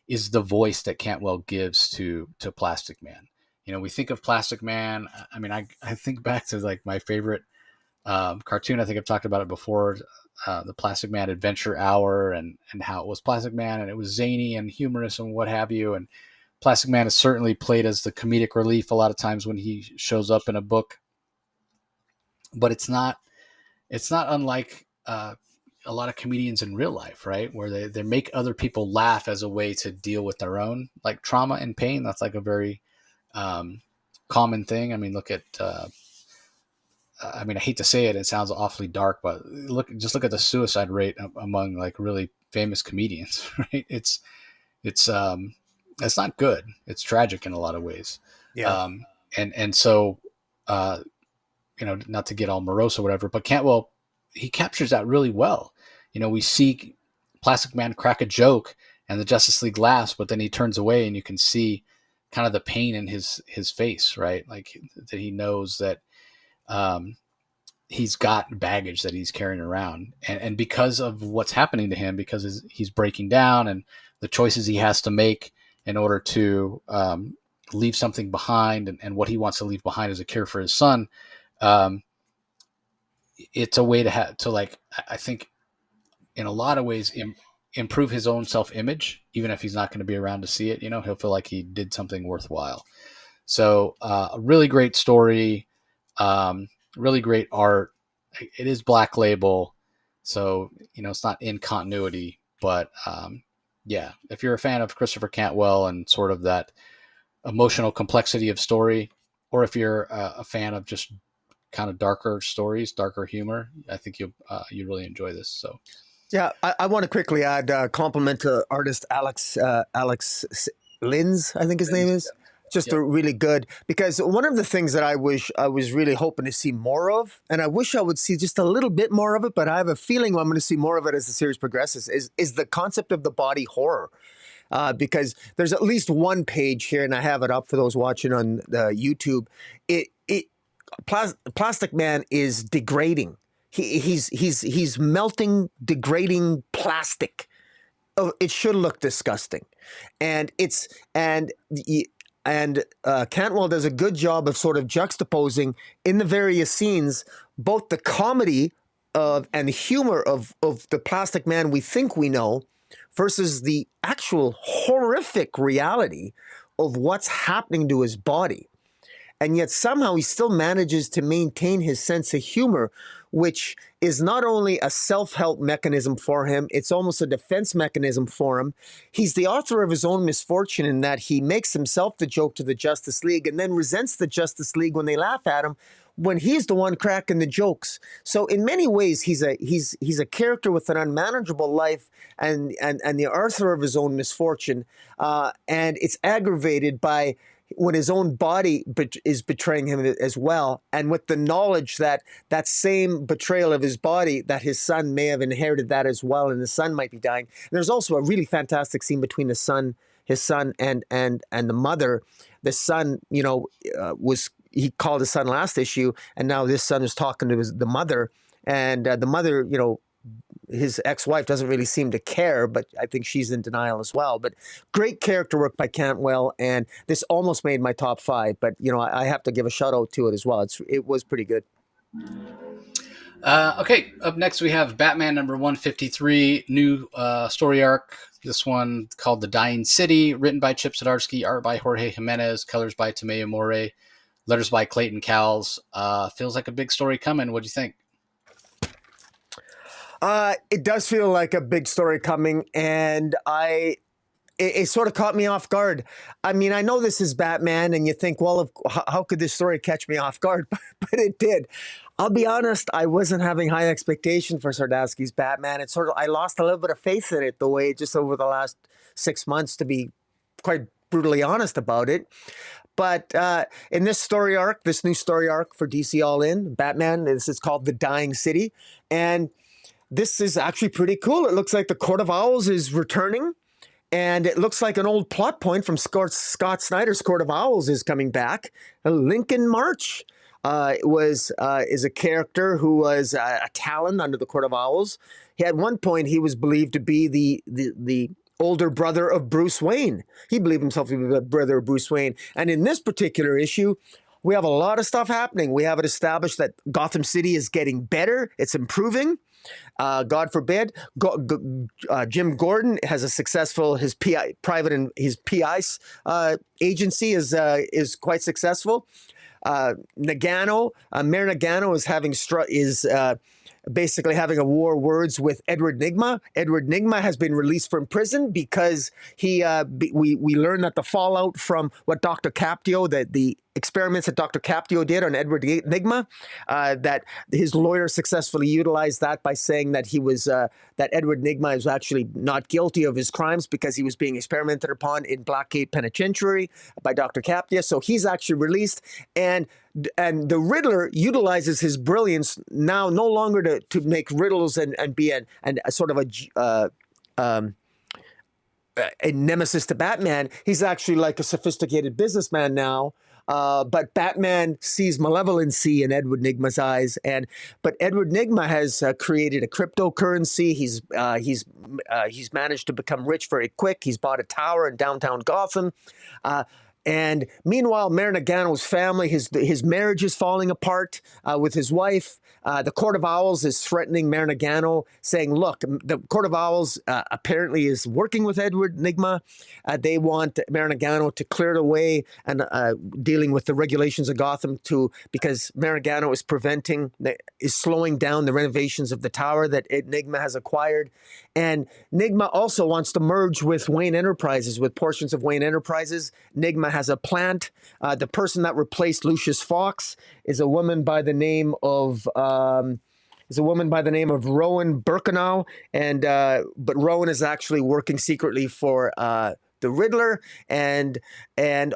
is the voice that Cantwell gives to Plastic Man. We think of Plastic Man. I mean, I think back to like my favorite cartoon. I think I've talked about it before. The Plastic Man Adventure Hour, and how it was Plastic Man, and it was zany and humorous and what have you. And Plastic Man is certainly played as the comedic relief a lot of times when he shows up in a book. But it's not unlike a lot of comedians in real life, right? Where they make other people laugh as a way to deal with their own like trauma and pain. That's like a very common thing. I mean, look at, I hate to say it, it sounds awfully dark, but just look at the suicide rate among like really famous comedians, right? It's not good. It's tragic in a lot of ways. Yeah. And so, not to get all morose or whatever, but Cantwell, he captures that really well. We see Plastic Man crack a joke and the Justice League laughs, but then he turns away and you can see kind of the pain in his face, right? Like that he knows that he's got baggage that he's carrying around. And because of what's happening to him, because he's breaking down and the choices he has to make in order to leave something behind, and what he wants to leave behind is a cure for his son. It's a way to like, I think in a lot of ways improve his own self-image, even if he's not going to be around to see it. He'll feel like he did something worthwhile. So a really great story, really great art. It is Black Label, so it's not in continuity, but yeah, if you're a fan of Christopher Cantwell and sort of that emotional complexity of story, or if you're a fan of just kind of darker stories, darker humor, I think you really enjoy this. So Yeah, I want to quickly add compliment to artist Alex Linz, I think his name is. Just a really good, because one of the things that I was really hoping to see more of, and I wish I would see just a little bit more of it, but I have a feeling I'm going to see more of it as the series progresses, is the concept of the body horror. Because there's at least one page here, and I have it up for those watching on YouTube. Plastic Man is degrading. He's melting, degrading plastic. Oh, it should look disgusting, and Cantwell does a good job of sort of juxtaposing in the various scenes both the comedy and humor of the Plastic Man we think we know versus the actual horrific reality of what's happening to his body. And yet somehow he still manages to maintain his sense of humor, which is not only a self-help mechanism for him, it's almost a defense mechanism for him. He's the author of his own misfortune in that he makes himself the joke to the Justice League and then resents the Justice League when they laugh at him, when he's the one cracking the jokes. So in many ways, he's a character with an unmanageable life and the author of his own misfortune. And it's aggravated by when his own body is betraying him as well, and with the knowledge that that same betrayal of his body, that his son may have inherited that as well, and the son might be dying. And there's also a really fantastic scene between his son and the mother. The son, he called his son last issue, and now this son is talking to the mother, and the mother, his ex-wife doesn't really seem to care, but I think she's in denial as well. But great character work by Cantwell, and this almost made my top 5. But I have to give a shout out to it as well. It was pretty good. Okay, up next we have Batman number 153, new story arc. This one called The Dying City, written by Chip Zdarsky, art by Jorge Jimenez, colors by Tomeo Morey, letters by Clayton Cowles. Feels like a big story coming. What do you think? It does feel like a big story coming, and it sort of caught me off guard. I mean, I know this is Batman, and you think, well, how could this story catch me off guard? But it did. I'll be honest, I wasn't having high expectation for Sardasky's Batman. It's sort of I lost a little bit of faith in it the way just over the last 6 months, to be quite brutally honest about it. But in this story arc, this new story arc for DC All In, Batman, this is called The Dying City. And this is actually pretty cool. It looks like the Court of Owls is returning. And it looks like an old plot point from Scott Snyder's Court of Owls is coming back. Lincoln March is a character who was a Talon under the Court of Owls. At one point, he was believed to be the older brother of Bruce Wayne. He believed himself to be the brother of Bruce Wayne. And in this particular issue, we have a lot of stuff happening. We have it established that Gotham City is getting better. It's improving. God forbid, Jim Gordon has a successful his PI agency is quite successful. Nagano, Mayor Nagano is basically having a war words with Edward Nygma. Edward Nygma has been released from prison because we learned that the fallout from what Dr. Capdio, the experiments that Dr. Capdio did on Edward Nygma, that his lawyer successfully utilized that by saying that that Edward Nygma is actually not guilty of his crimes because he was being experimented upon in Blackgate Penitentiary by Dr. Capdia. So he's actually released, and the Riddler utilizes his brilliance now no longer to make riddles and be a sort of a nemesis to Batman. He's actually like a sophisticated businessman now. But Batman sees malevolency in Edward Nygma's eyes, but Edward Nygma has created a cryptocurrency. He's managed to become rich very quick. He's bought a tower in downtown Gotham. And meanwhile, Mayor Nagano's family, his marriage is falling apart with his wife. The Court of Owls is threatening Mayor Nagano, saying, look, the Court of Owls apparently is working with Edward Nygma. They want Mayor Nagano to clear the way and dealing with the regulations of Gotham because Mayor Nagano is slowing down the renovations of the tower that Nygma has acquired. And Nygma also wants to merge with Wayne Enterprises, with portions of Wayne Enterprises. Nygma has a plant. The person that replaced Lucius Fox is a woman by the name of Rowan Birkenau, but Rowan is actually working secretly for the Riddler, and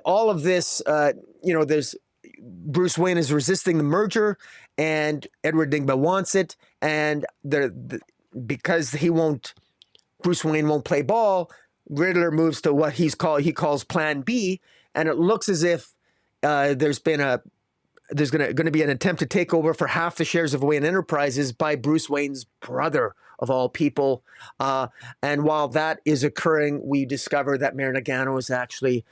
all of this. There's Bruce Wayne is resisting the merger, and Edward Nygma wants it, and because Bruce Wayne won't play ball. Riddler moves to what he calls Plan B, and it looks as if there's going to be an attempt to take over for half the shares of Wayne Enterprises by Bruce Wayne's brother of all people. And while that is occurring, we discover that Mayor Nagano is actually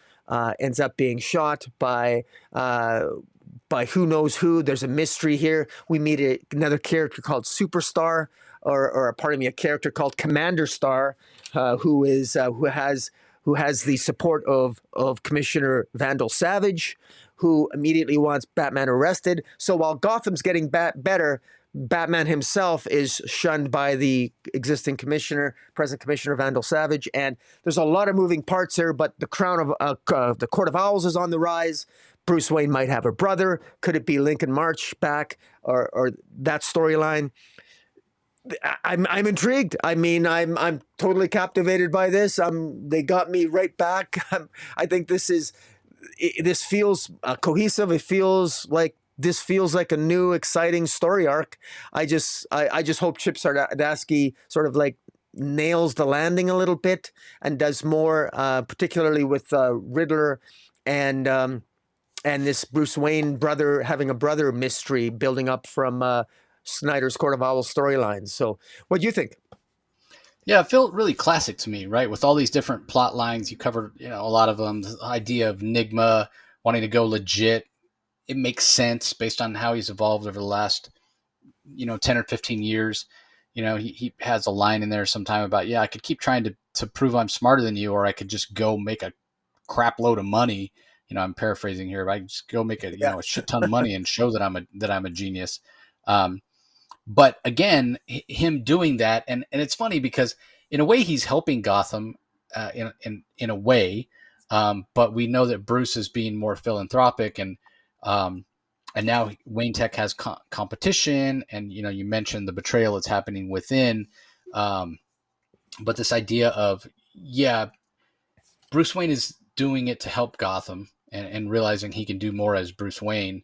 ends up being shot by who knows who. There's a mystery here. We meet another character called Superstar, or a character called Commander Star, who has the support of Commissioner Vandal Savage, who immediately wants Batman arrested. So while Gotham's getting better, Batman himself is shunned by the existing present Commissioner Vandal Savage, and there's a lot of moving parts here. But the crown of the Court of Owls is on the rise. Bruce Wayne might have a brother. Could it be Lincoln March back, or that storyline? I'm intrigued. I mean, I'm totally captivated by this. They got me right back. I think this feels cohesive. It feels like a new, exciting story arc. I just hope Chip Zdarsky sort of like nails the landing a little bit and does more, particularly with Riddler and this Bruce Wayne having a brother mystery building up from Snyder's Court of Owls storyline. So what do you think? Yeah, it felt really classic to me, right? With all these different plot lines, you covered, a lot of them. The idea of Nygma wanting to go legit, it makes sense based on how he's evolved over the last, 10 or 15 years. He has a line in there sometime about, I could keep trying to prove I'm smarter than you, or I could just go make a crap load of money. I'm paraphrasing here, but I just go make a shit ton of money and show that I'm a genius. But again, him doing that, and it's funny because in a way he's helping Gotham in a way, but we know that Bruce is being more philanthropic and and now Wayne Tech has competition, and you mentioned the betrayal that's happening within, um, but this idea of, yeah, Bruce Wayne is doing it to help Gotham, and realizing he can do more as Bruce Wayne,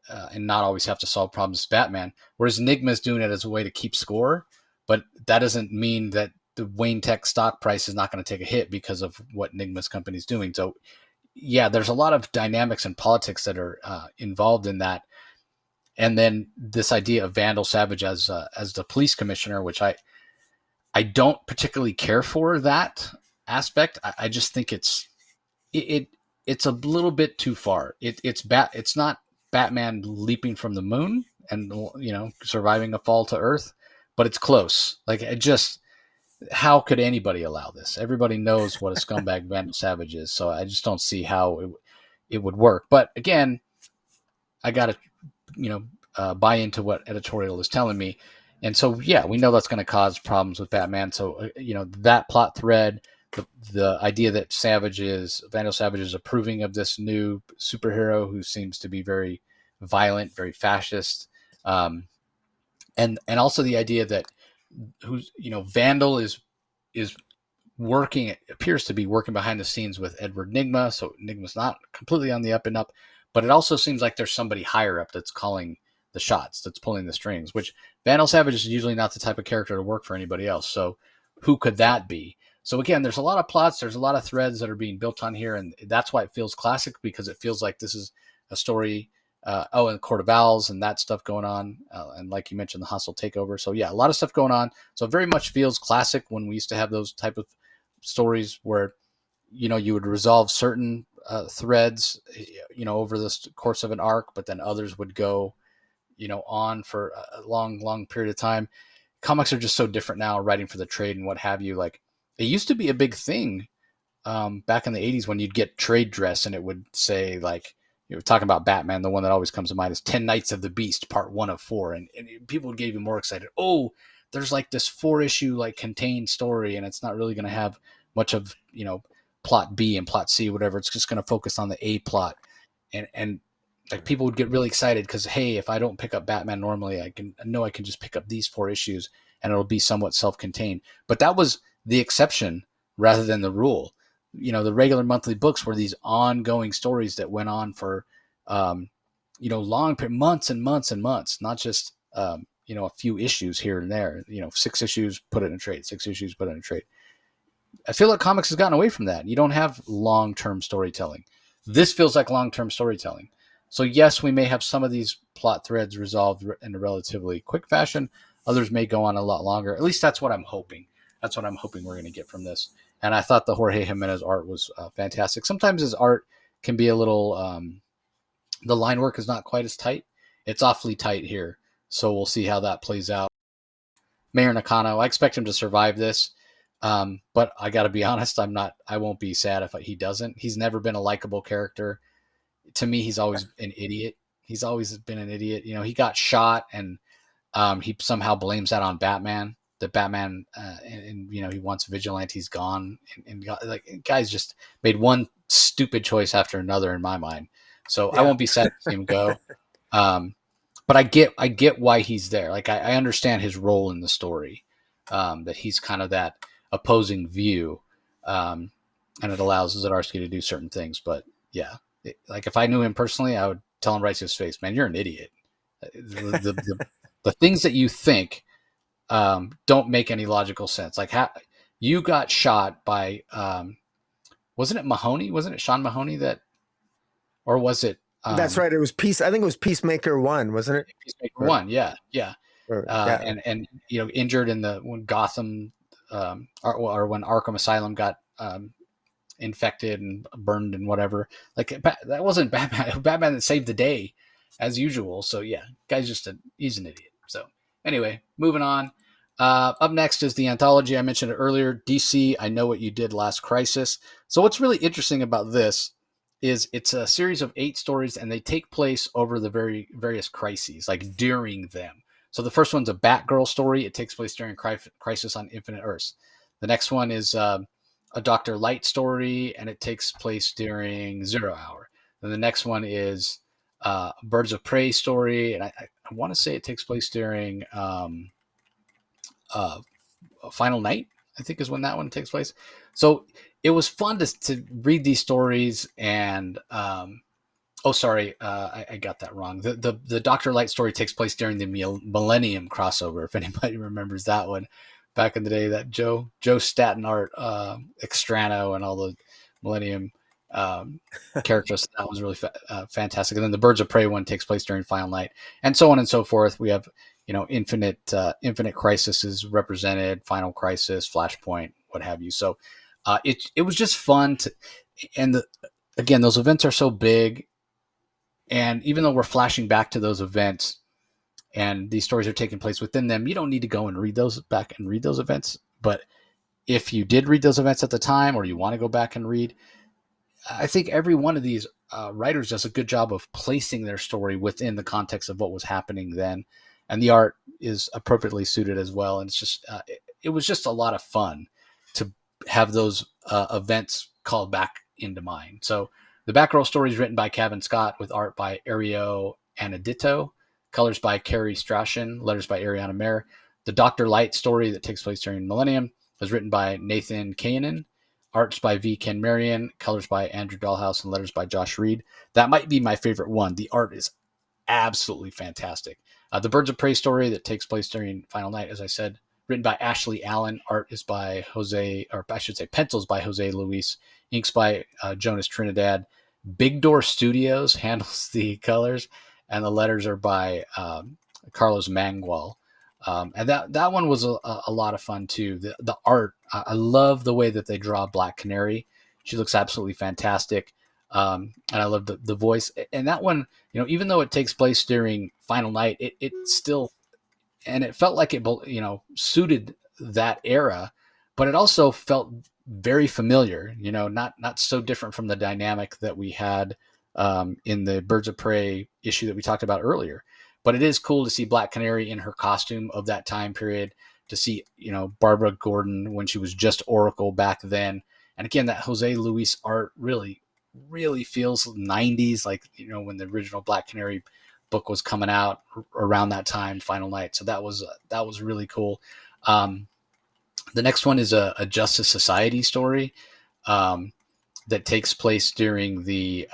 and not always have to solve problems as Batman. Whereas Enigma is doing it as a way to keep score, but that doesn't mean that the Wayne Tech stock price is not going to take a hit because of what Enigma's company is doing. So, yeah, there's a lot of dynamics and politics that are involved in that. And then this idea of Vandal Savage as the police commissioner, which I don't particularly care for that aspect. I just think it it's a little bit too far. It's not Batman leaping from the moon and surviving a fall to Earth, but it's close. Like, it just, how could anybody allow this? Everybody knows what a scumbag Vandal Savage is, so I just don't see how it would work. But again, I got to buy into what editorial is telling me. And so, yeah, we know that's going to cause problems with Batman. So, that plot thread, the idea that Vandal Savage is approving of this new superhero who seems to be very violent, very fascist. And also the idea that Vandal is working, it appears to be working behind the scenes with Edward Nigma. So Nigma's not completely on the up and up, but it also seems like there's somebody higher up that's calling the shots, that's pulling the strings, which Vandal Savage is usually not the type of character to work for anybody else. So who could that be? So again, there's a lot of plots, there's a lot of threads that are being built on here, and that's why it feels classic, because it feels like this is a story. And Court of Owls and that stuff going on, and like you mentioned, the hostile takeover. So yeah, a lot of stuff going on. So it very much feels classic when we used to have those type of stories where you would resolve certain threads over the course of an arc, but then others would go on for a long period of time. Comics are just so different now, writing for the trade and what have you. Like, it used to be a big thing back in the 80s when you'd get trade dress and it would say, like, talking about Batman, the one that always comes to mind is 10 Nights of the Beast, part 1 of 4. And people would get even more excited. Oh, there's like this 4-issue like contained story, and it's not really going to have much of, plot B and plot C, whatever. It's just going to focus on the A plot. And like, people would get really excited because, hey, if I don't pick up Batman normally, I can just pick up these 4 issues and it'll be somewhat self-contained. But that was the exception rather than the rule. The regular monthly books were these ongoing stories that went on for, long months and months and months, not just, a few issues here and there, 6 issues, put it in a trade, 6 issues, put it in a trade. I feel like comics has gotten away from that. You don't have long-term storytelling. This feels like long-term storytelling. So yes, we may have some of these plot threads resolved in a relatively quick fashion. Others may go on a lot longer. At least that's what I'm hoping. That's what I'm hoping we're going to get from this. And I thought the Jorge Jimenez art was fantastic. Sometimes his art can be a little, the line work is not quite as tight. It's awfully tight here. So we'll see how that plays out. Mayor Nakano, I expect him to survive this. But I got to be honest, I won't be sad if he doesn't. He's never been a likable character. To me, he's always an idiot. He's always been an idiot. He got shot, and he somehow blames that on Batman. That Batman, and he wants vigilantes gone, and like, guys just made one stupid choice after another in my mind. So I won't be sad to see him go. But I get why he's there. Like, I understand his role in the story. That he's kind of that opposing view, and it allows Zdarsky to do certain things. But yeah, like, if I knew him personally, I would tell him right to his face, man, you're an idiot. The things that you think don't make any logical sense. Like, you got shot by, wasn't it Mahoney? Wasn't it Sean Mahoney or was it? That's right. It was I think it was Peacemaker 1, wasn't it? Peacemaker 1, yeah. Yeah. And injured in when Gotham, or when Arkham Asylum got infected and burned and whatever. Like, that wasn't Batman. Batman that saved the day, as usual. So yeah, guy's he's an idiot. So anyway, moving on. Up next is the anthology. I mentioned it earlier. DC, I Know What You Did Last Crisis. So what's really interesting about this is it's a series of 8 stories, and they take place over the various crises, like during them. So the first one's a Batgirl story. It takes place during Crisis on Infinite Earths. The next one is a Dr. Light story, and it takes place during 0 Hour. Then the next one is Birds of Prey story, and I want to say it takes place during uh, Final Night, I think is when that one takes place. So it was fun to read these stories. And oh, sorry, I got that wrong. The Doctor Light story takes place during the Millennium crossover. If anybody remembers that one, back in the day, that Joe Staten art, Extrano, and all the Millennium characters. That was really fantastic. And then the Birds of Prey one takes place during Final Night, and so on and so forth. We have, Infinite Crisis is represented, Final Crisis, Flashpoint, what have you. So it was just fun to, and again, those events are so big, and even though we're flashing back to those events and these stories are taking place within them, you don't need to go and read those events. But if you did read those events at the time, or you want to go back and read, I think every one of these writers does a good job of placing their story within the context of what was happening then, and the art is appropriately suited as well. And it's just it was just a lot of fun to have those events called back into mind. So the Batgirl story is written by Kevin Scott with art by Ario Anadito, colors by Carrie Strachan, letters by Ariana Mayer. The Dr. Light story that takes place during Millennium was written by Nathan Kanan, arts by V. Ken Marion, colors by Andrew Dahlhaus, and letters by Josh Reed. That might be my favorite one. The art is absolutely fantastic. The Birds of Prey story that takes place during Final Night, as I said, written by Ashley Allen. Art is by Jose, or I should say pencils by Jose Luis. Inks by Jonas Trinidad. Big Door Studios handles the colors, and the letters are by Carlos Mangual. And that one was a lot of fun too. The art, I love the way that they draw Black Canary. She looks absolutely fantastic. And I love the voice. And that one, even though it takes place during Final Night, it still, and it felt like it, suited that era, but it also felt very familiar, not so different from the dynamic that we had in the Birds of Prey issue that we talked about earlier. But it is cool to see Black Canary in her costume of that time period, to see, Barbara Gordon when she was just Oracle back then. And again, that Jose Luis art really, really feels 90s, like, when the original Black Canary book was coming out around that time, Final Night. So that was really cool. The next one is a Justice Society story that takes place during the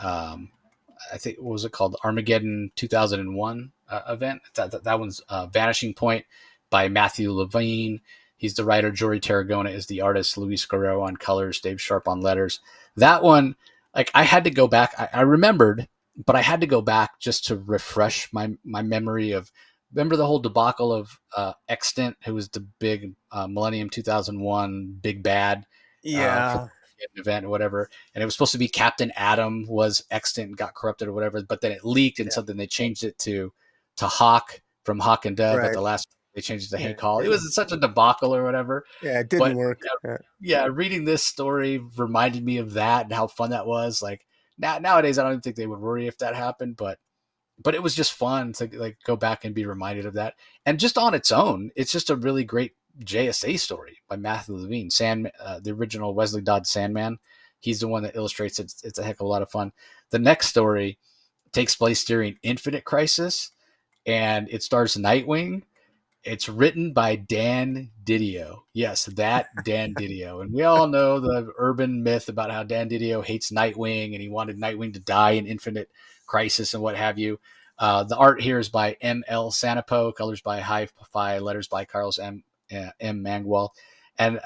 I think, what was it called, Armageddon 2001 event. That one's Vanishing Point by Matthew Levine. He's the writer. Jory Tarragona is the artist. Luis Guerrero on colors. Dave Sharp on letters. That one, like, I had to go back. I remembered, but I had to go back just to refresh my memory of. Remember the whole debacle of Extant, who was the big Millennium 2001 big bad for Yeah. the event or whatever, and it was supposed to be Captain Atom was extant and got corrupted or whatever, but then it leaked, and Yeah. something they changed it to Hawk from Hawk and Dove. At Right. the last, they changed it to Yeah. Hank Hall. It Yeah. was such a debacle or whatever. Yeah. It didn't But work. Yeah. yeah, reading this story reminded me of that and how fun that was. Like, nowadays, I don't even think they would worry if that happened, but it was just fun to, like, go back and be reminded of that. And just on its own, it's just a really great JSA story by Matthew Levine. The original Wesley Dodds Sandman. He's the one that illustrates it. It's a heck of a lot of fun. The next story takes place during Infinite Crisis, and it stars Nightwing. It's written by Dan Didio. Yes, that Dan Didio. And we all know the urban myth about how Dan Didio hates Nightwing and he wanted Nightwing to die in Infinite Crisis and what have you. The art here is by M.L. Sanapo, colors by Hi-Fi, letters by Carlos M. Mangual. And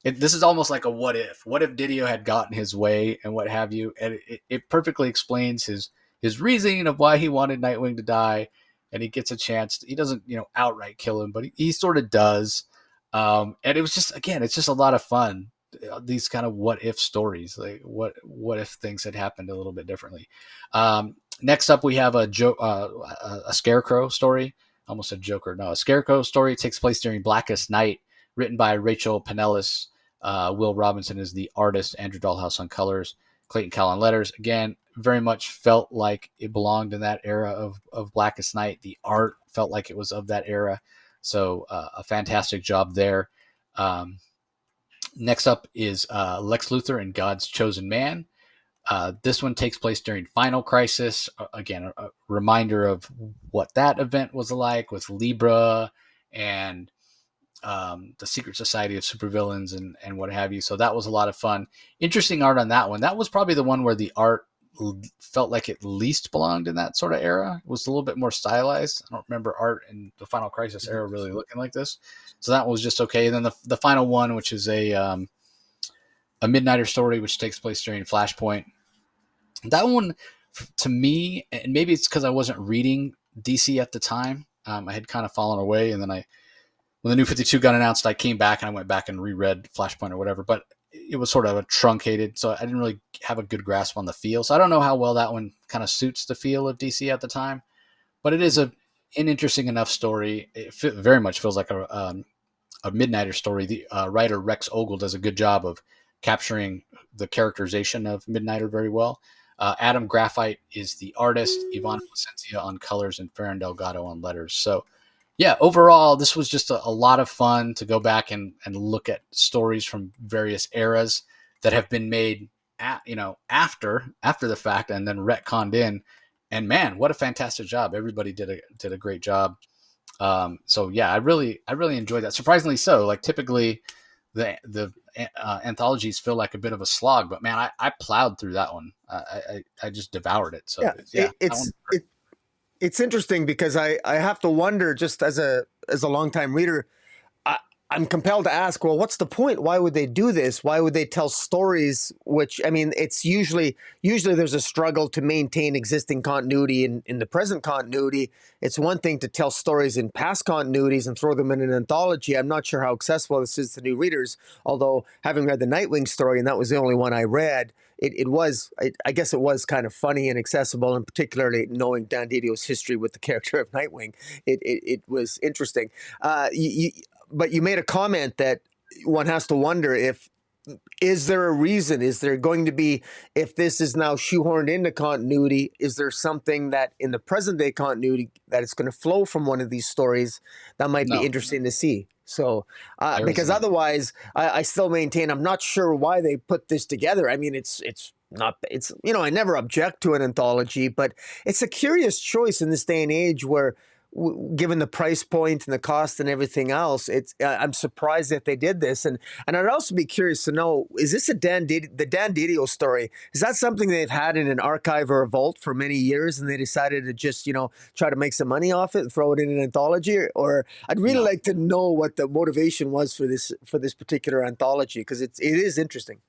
this is almost like a what if. What if Didio had gotten his way and what have you? And it perfectly explains his reasoning of why he wanted Nightwing to die, and he gets a chance. He doesn't, outright kill him, but he sort of does. And it was just, again, it's just a lot of fun. These kind of what if stories, like what if things had happened a little bit differently. Next up, we have a Scarecrow story. Almost a Joker. No, a Scarecrow story. It takes place during Blackest Night, written by Rachel Pinellas. Will Robinson is the artist. Andrew Dahlhaus on colors. Clayton Cowell on letters. Again, very much felt like it belonged in that era of Blackest Night. The art felt like it was of that era. So a fantastic job there. Next up is Lex Luthor and God's Chosen Man, This one takes place during Final Crisis. Again, a reminder of what that event was like with Libra and the Secret Society of Supervillains and what have you. So that was a lot of fun. Interesting art on that one. That was probably the one where the art felt like it least belonged in that sort of era. It was a little bit more stylized. I don't remember art in the Final Crisis era really looking like this. So that was just okay. And then the final one, which is a Midnighter story, which takes place during Flashpoint. That one, to me, and maybe it's because I wasn't reading DC at the time. I had kind of fallen away, and then when the New 52 got announced, I came back and I went back and reread Flashpoint or whatever. But it was sort of a truncated, so I didn't really have a good grasp on the feel. So I don't know how well that one kind of suits the feel of DC at the time. But it is an interesting enough story. It very much feels like a Midnighter story. The writer Rex Ogle does a good job of capturing the characterization of Midnighter very well. Adam Graphite is the artist, Ivana Placencia on colors, and Ferran Delgado on letters. So, yeah, overall, this was just a lot of fun to go back and look at stories from various eras that have been made, after the fact and then retconned in. And man, what a fantastic job! Everybody did a great job. So yeah, I really enjoyed that. Surprisingly so. Like typically, the anthologies feel like a bit of a slog, but man, I plowed through that one. I just devoured it. So Yeah, yeah, that one. it's interesting because I have to wonder, just as a longtime reader, I, I'm compelled to ask, well, what's the point? Why would they do this? Why would they tell stories? Which, I mean, it's usually there's a struggle to maintain existing continuity in the present continuity. It's one thing to tell stories in past continuities and throw them in an anthology. I'm not sure how accessible this is to new readers, although having read the Nightwing story, and that was the only one I read, I guess it was kind of funny and accessible, and particularly knowing Dan Didio's history with the character of Nightwing, it was interesting. But you made a comment that one has to wonder, is there a reason? Is there going to be, if this is now shoehorned into continuity, is there something that in the present day continuity that it's going to flow from one of these stories that might be No, interesting to see? So, there is because none. otherwise, I still maintain I'm not sure why they put this together. I mean, it's not, it's, I never object to an anthology, but it's a curious choice in this day and age where, given the price point and the cost and everything else, I'm surprised that they did this. And I'd also be curious to know, is this the Dan Didio story? Is that something they've had in an archive or a vault for many years, and they decided to just try to make some money off it and throw it in an anthology? Or I'd really No, like to know what the motivation was for this particular anthology, because it is interesting.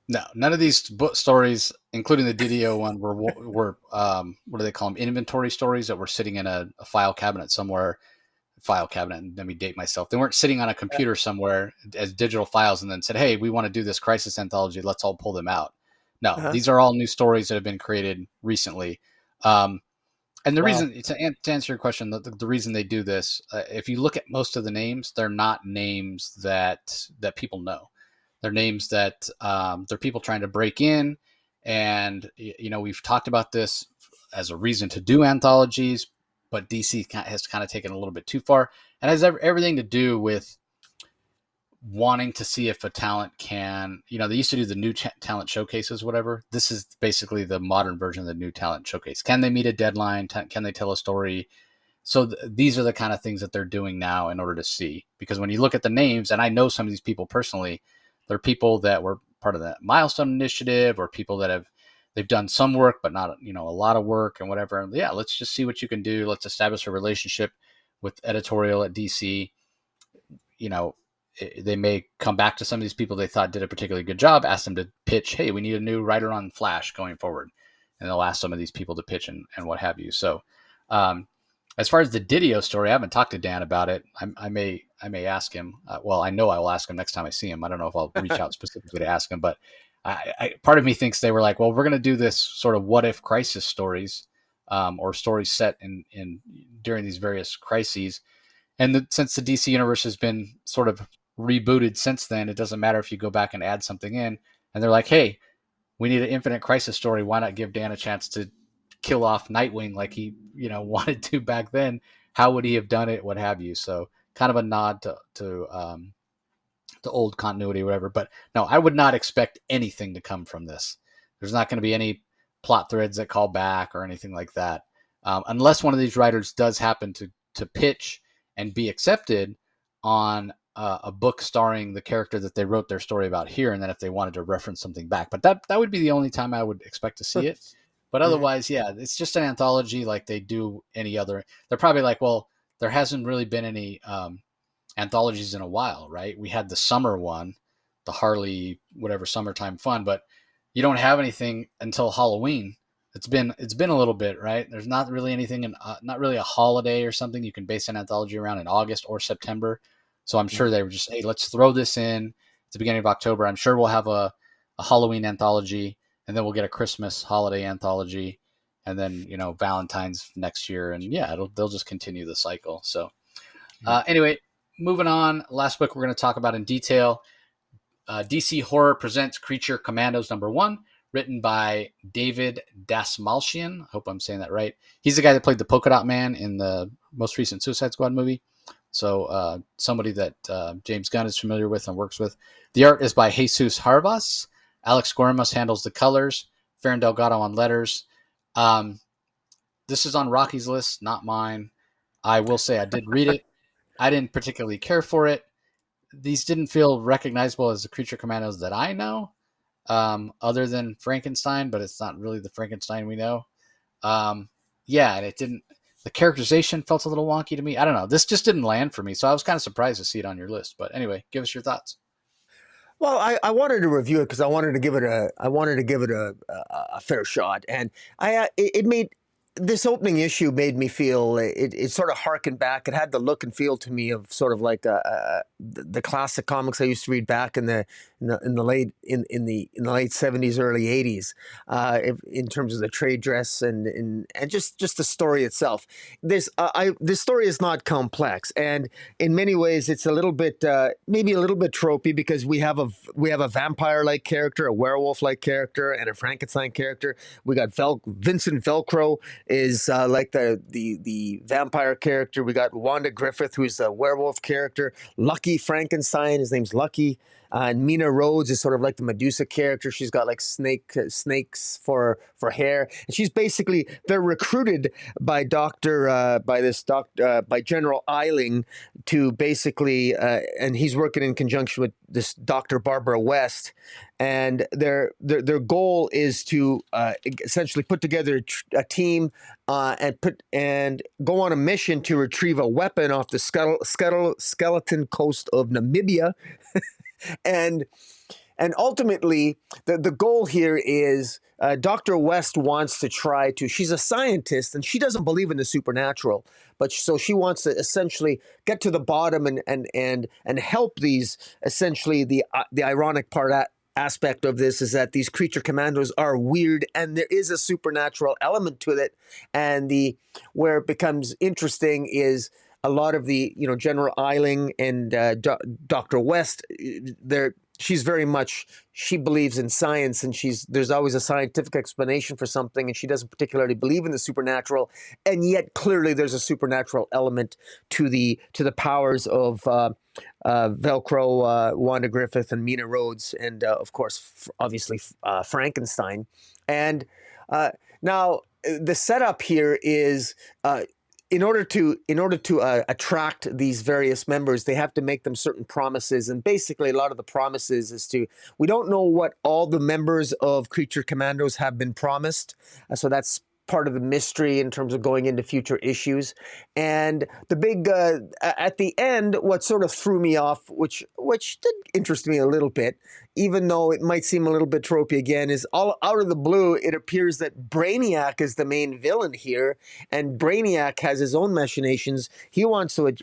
no, none of these book stories, including the Didio one, were what do they call them? Inventory stories that were sitting in a file cabinet somewhere. File cabinet, and let me date myself. They weren't sitting on a computer somewhere as digital files and then said, "Hey, we want to do this crisis anthology. Let's all pull them out." No, Uh-huh. these are all new stories that have been created recently. Um, and the Wow. reason to answer your question, the reason they do this, if you look at most of the names, they're not names that people know. They're names that they're people trying to break in, and we've talked about this as a reason to do anthologies, but DC has kind of taken a little bit too far, and has everything to do with wanting to see if a talent can, they used to do the new talent showcases, whatever. This is basically the modern version of the new talent showcase. Can they meet a deadline? Can they tell a story? So these are the kind of things that they're doing now in order to see, because when you look at the names, and I know some of these people personally, they're people that were part of the Milestone Initiative, or people that they've done some work, but not, a lot of work and whatever. And yeah, let's just see what you can do. Let's establish a relationship with editorial at DC. you know, they may come back to some of these people they thought did a particularly good job, ask them to pitch, hey, we need a new writer on Flash going forward. And they'll ask some of these people to pitch and what have you. So, as far as the Didio story, I haven't talked to Dan about it. I may ask him. Well, I know I will ask him next time I see him. I don't know if I'll reach out specifically to ask him, but part of me thinks they were like, well, we're going to do this sort of what if crisis stories, or stories set in during these various crises. And since the DC universe has been sort of rebooted since then, it doesn't matter if you go back and add something in. And they're like, hey, we need an Infinite Crisis story. Why not give Dan a chance to kill off Nightwing like he, wanted to back then? How would he have done it? What have you? So kind of a nod to the old continuity or whatever. But no, I would not expect anything to come from this. There's not going to be any plot threads that call back or anything like that, unless one of these writers does happen to pitch and be accepted on a book starring the character that they wrote their story about here, and then if they wanted to reference something back. But that would be the only time I would expect to see it. But Mhm. otherwise, yeah, it's just an anthology like they do any other. They're probably like, well, there hasn't really been any anthologies in a while, right? We had the summer one, the Harley whatever summertime fun, but you don't have anything until Halloween. It's been a little bit, right? There's not really anything in not really a holiday or something you can base an anthology around in August or September. So I'm sure they were just, hey, let's throw this in at the beginning of October. I'm sure we'll have a Halloween anthology, and then we'll get a Christmas holiday anthology, and then Valentine's next year, and yeah, they'll just continue the cycle. So anyway, moving on. Last book we're going to talk about in detail. DC Horror presents Creature Commandos #1, written by David Dasmalchian. I hope I'm saying that right. He's the guy that played the Polka Dot Man in the most recent Suicide Squad movie. So somebody that James Gunn is familiar with and works with. The art is by Jesus Harvas. Alex Gormas handles the colors. Farron Delgado on letters. This is on Rocky's list, not mine. I will say I did read it. I didn't particularly care for it. These didn't feel recognizable as the Creature Commandos that I know, other than Frankenstein, but it's not really the Frankenstein we know. Yeah, and it didn't. The characterization felt a little wonky to me. I don't know. This just didn't land for me, so I was kind of surprised to see it on your list. But anyway, give us your thoughts. Well, I wanted to review it because I wanted to give it a fair shot, and it made this opening issue made me feel it sort of harkened back. It had the look and feel to me of sort of like the classic comics I used to read back in the late '70s, early '80s, in terms of the trade dress and just the story itself. This story is not complex, and in many ways it's a little bit maybe a little bit tropey because we have a vampire like character, a werewolf like character, and a Frankenstein character. We got Vincent Velcro is like the vampire character. We got Wanda Griffith, who's the werewolf character. Lucky Frankenstein, his name's Lucky. And Mina Rhodes is sort of like the Medusa character. She's got like snakes for hair, and she's basically they're recruited by by General Eiling to basically, and he's working in conjunction with this Dr. Barbara West, and their goal is to essentially put together a team and go on a mission to retrieve a weapon off the skeleton coast of Namibia, and ultimately the goal here is Dr. West wants to try to. She's a scientist and she doesn't believe in the supernatural, but so she wants to essentially get to the bottom and help these. Essentially, the ironic part aspect of this is that these creature commandos are weird and there is a supernatural element to it, and the where it becomes interesting is a lot of the General Eiling and Dr. West. She's very much, she believes in science, and there's always a scientific explanation for something, and she doesn't particularly believe in the supernatural, and yet clearly there's a supernatural element to the powers of Velcro, Wanda Griffith, and Mina Rhodes, and of course, obviously Frankenstein. And now the setup here is. In order to attract these various members, they have to make them certain promises, and basically a lot of the promises is we don't know what all the members of Creature Commandos have been promised, so that's part of the mystery in terms of going into future issues. And the big at the end, what sort of threw me off, which did interest me a little bit, even though it might seem a little bit tropey again, is all out of the blue, it appears that Brainiac is the main villain here, and Brainiac has his own machinations. He wants to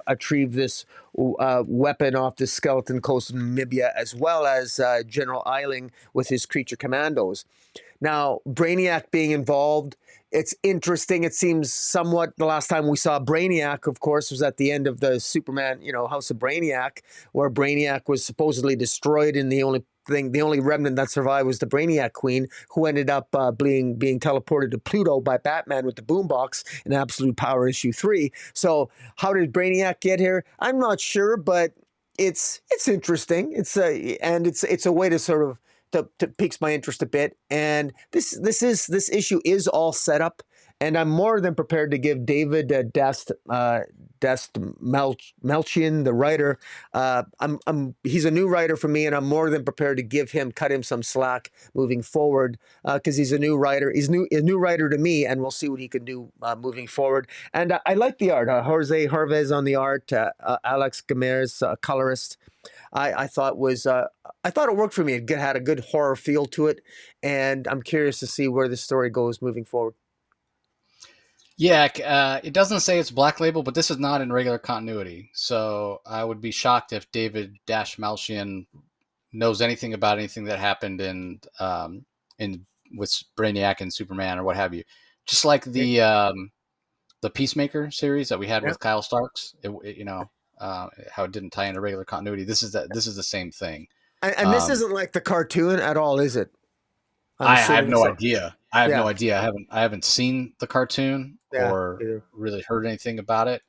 retrieve this weapon off the skeleton coast of Namibia, as well as General Eiling with his Creature Commandos. Now, Brainiac being involved, it's interesting. It seems somewhat, the last time we saw Brainiac, of course, was at the end of the Superman, House of Brainiac, where Brainiac was supposedly destroyed, and the only remnant that survived was the Brainiac Queen, who ended up being teleported to Pluto by Batman with the boombox in Absolute Power issue 3. So how did Brainiac get here? I'm not sure, but it's interesting. It's a way to sort of piques my interest a bit. And this issue is all set up, and I'm more than prepared to give David Melchian, the writer. He's a new writer for me, and I'm more than prepared to cut him some slack moving forward, because he's a new writer. He's a new writer to me, and we'll see what he can do moving forward. And I like the art. Jose Harvez on the art, Alex Gamer's colorist. I thought I thought it worked for me. It had a good horror feel to it, and I'm curious to see where the story goes moving forward. Yeah, it doesn't say it's Black Label, but this is not in regular continuity. So I would be shocked if David Malchian knows anything about anything that happened in with Brainiac and Superman or what have you. Just like the Peacemaker series that we had with Kyle Starks, how it didn't tie into regular continuity. This is the same thing. And this isn't like the cartoon at all, is it? I have no idea. I have no idea. I haven't seen the cartoon or really heard anything about it.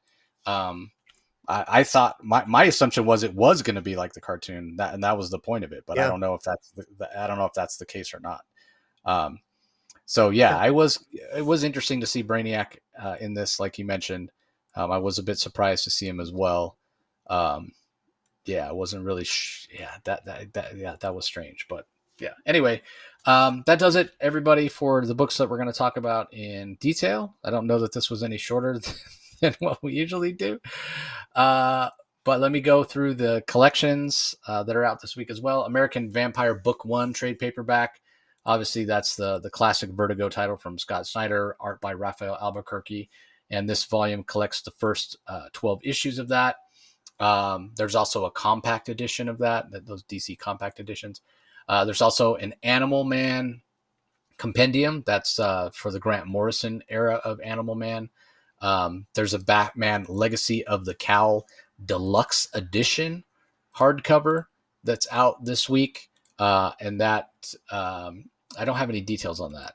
I thought my assumption was it was going to be like the cartoon, and that was the point of it. But I don't know if that's the case or not. It was interesting to see Brainiac in this, like you mentioned. I was a bit surprised to see him as well. I wasn't really. That was strange, but yeah. Anyway, that does it, everybody, for the books that we're going to talk about in detail. I don't know that this was any shorter than what we usually do. But let me go through the collections that are out this week as well. American Vampire Book 1 trade paperback. Obviously, that's the classic Vertigo title from Scott Snyder, art by Raphael Albuquerque. And this volume collects the first 12 issues of that. There's also a compact edition of those DC compact editions. There's also an Animal Man compendium. That's for the Grant Morrison era of Animal Man. There's a Batman Legacy of the Cowl Deluxe Edition hardcover that's out this week. And that I don't have any details on that.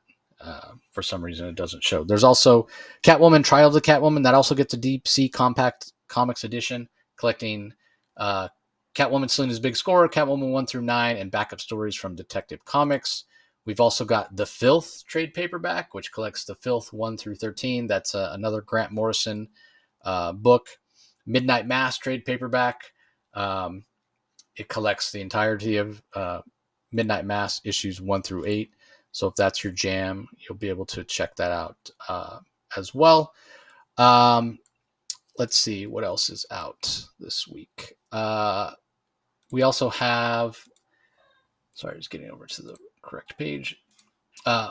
For some reason, it doesn't show. There's also Catwoman, Trial of the Catwoman. That also gets a Deep Sea Compact Comics edition, collecting Catwoman Selena's Big Score, Catwoman 1 through 9, and backup stories from Detective Comics. We've also got The Filth trade paperback, which collects The Filth 1 through 13. That's another Grant Morrison book. Midnight Mass trade paperback. It collects the entirety of Midnight Mass issues 1 through 8. So if that's your jam, you'll be able to check that out as well. Let's see what else is out this week. We also have, sorry, just getting over to the correct page.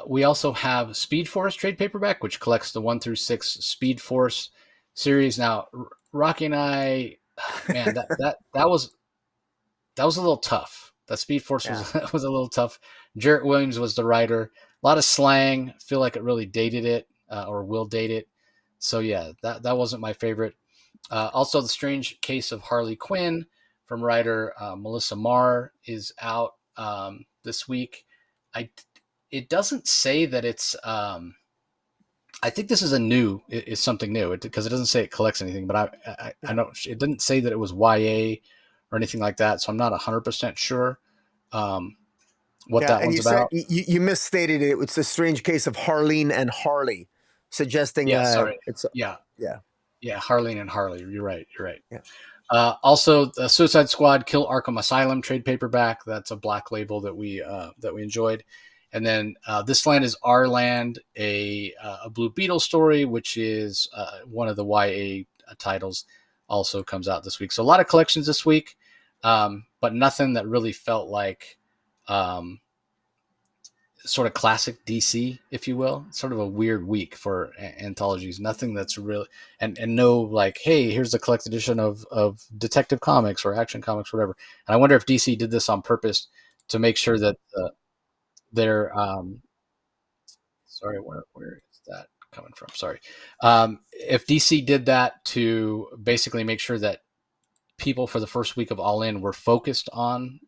We also have Speed Force trade paperback, which collects the 1 through 6 Speed Force series. Now, Rocky and I, man, that was a little tough. That Speed Force was a little tough. Jarrett Williams was the writer. A lot of slang. I feel like it really dated it, or will date it. So yeah, that wasn't my favorite. Also, The Strange Case of Harley Quinn from writer Melissa Marr is out this week. It doesn't say that it's. I think this is something new because it doesn't say it collects anything. But I know it didn't say that it was YA or anything like that, so I'm not 100% sure what that one's about. You misstated it. It's The Strange Case of Harleen and Harley, suggesting Harleen and Harley. You're right. Yeah. Also, the Suicide Squad Kill Arkham Asylum trade paperback. That's a Black Label that we enjoyed. And then This Land Is Our Land, a Blue Beetle story, which is one of the YA titles, also comes out this week. So a lot of collections this week, but nothing that really felt like sort of classic DC, if you will. Sort of a weird week for anthologies. Nothing that's really and no like, hey, here's the collect edition of Detective Comics or Action Comics, whatever. And I wonder if DC did this on purpose to make sure that they're sorry, where is that coming from? Sorry. If DC did that to basically make sure that people for the first week of All In were focused on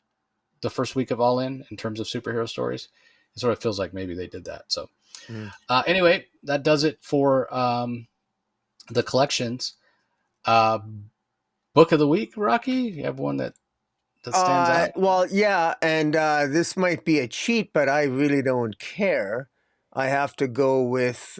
the first week of All In terms of superhero stories, it sort of feels like maybe they did that. So anyway, that does it for the collections. Book of the week, Rocky? You have one that that stands out? Well, yeah, and this might be a cheat, but I really don't care. I have to go with.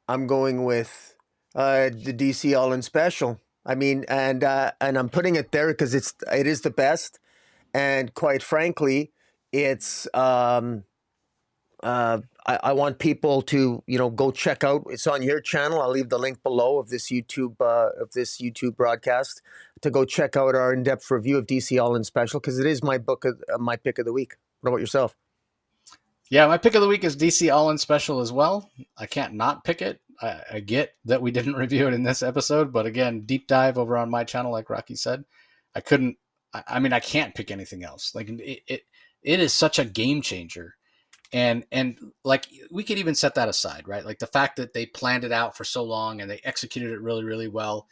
I'm going with the DC All In Special. I mean, and I'm putting it there because it is the best, and quite frankly, it's I want people to go check out. It's on your channel. I'll leave the link below of this YouTube broadcast to go check out our in-depth review of DC All In Special because it is my my pick of the week. What about yourself? Yeah, my pick of the week is DC All In Special as well. I can't not pick it. I get that we didn't review it in this episode, but again, deep dive over on my channel, like Rocky said. I couldn't. I mean, I can't pick anything else. Like it is such a game changer, and like we could even set that aside, right? Like the fact that they planned it out for so long and they executed it really, really well.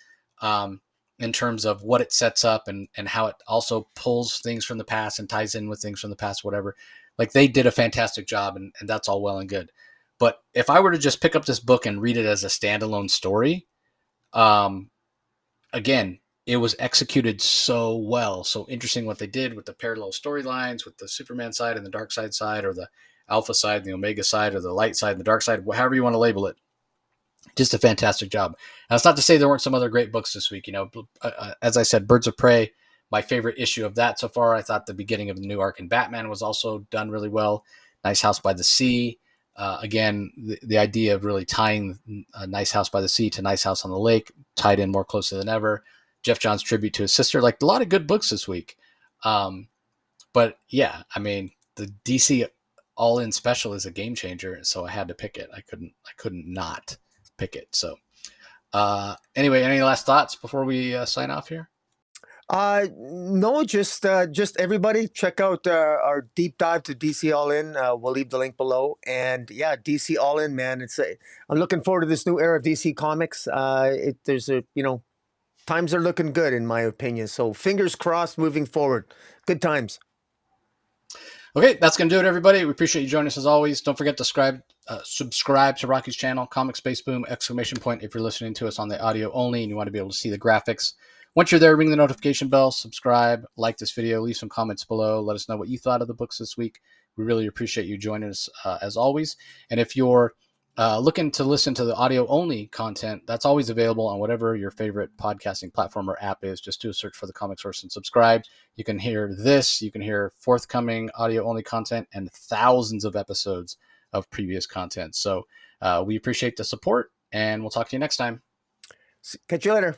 In terms of what it sets up and how it also pulls things from the past and ties in with things from the past, whatever. Like they did a fantastic job, and that's all well and good. But if I were to just pick up this book and read it as a standalone story, um, again, it was executed so well. So interesting what they did with the parallel storylines, with the Superman side and the dark side, or the alpha side, and the omega side, or the light side and the dark side, however you want to label it. Just a fantastic job. Now, it's not to say there weren't some other great books this week. As I said, Birds of Prey, my favorite issue of that so far. I thought the beginning of the new arc in Batman was also done really well. Nice House by the Sea. Again, the idea of really tying a Nice House by the Sea to Nice House on the Lake tied in more closely than ever. Jeff Johns' tribute to his sister. Like a lot of good books this week. But yeah, I mean, the DC All In Special is a game changer, so I had to pick it. I couldn't not pick it. So anyway, any last thoughts before we sign off here? No, just everybody check out our deep dive to DC All In. We'll leave the link below. And yeah, DC All In, man. I'm looking forward to this new era of DC Comics. Times are looking good in my opinion. So fingers crossed moving forward. Good times. Okay, that's going to do it, everybody. We appreciate you joining us as always. Don't forget to subscribe to Rocky's channel, Comic Space Boom, ! If you're listening to us on the audio only and you want to be able to see the graphics. Once you're there, ring the notification bell, subscribe, like this video, leave some comments below. Let us know what you thought of the books this week. We really appreciate you joining us as always. And if you're looking to listen to the audio only content, that's always available on whatever your favorite podcasting platform or app is. Just do a search for the Comic Source and subscribe. You can hear this, you can hear forthcoming audio only content and thousands of episodes of previous content. So we appreciate the support, and we'll talk to you next time. Catch you later.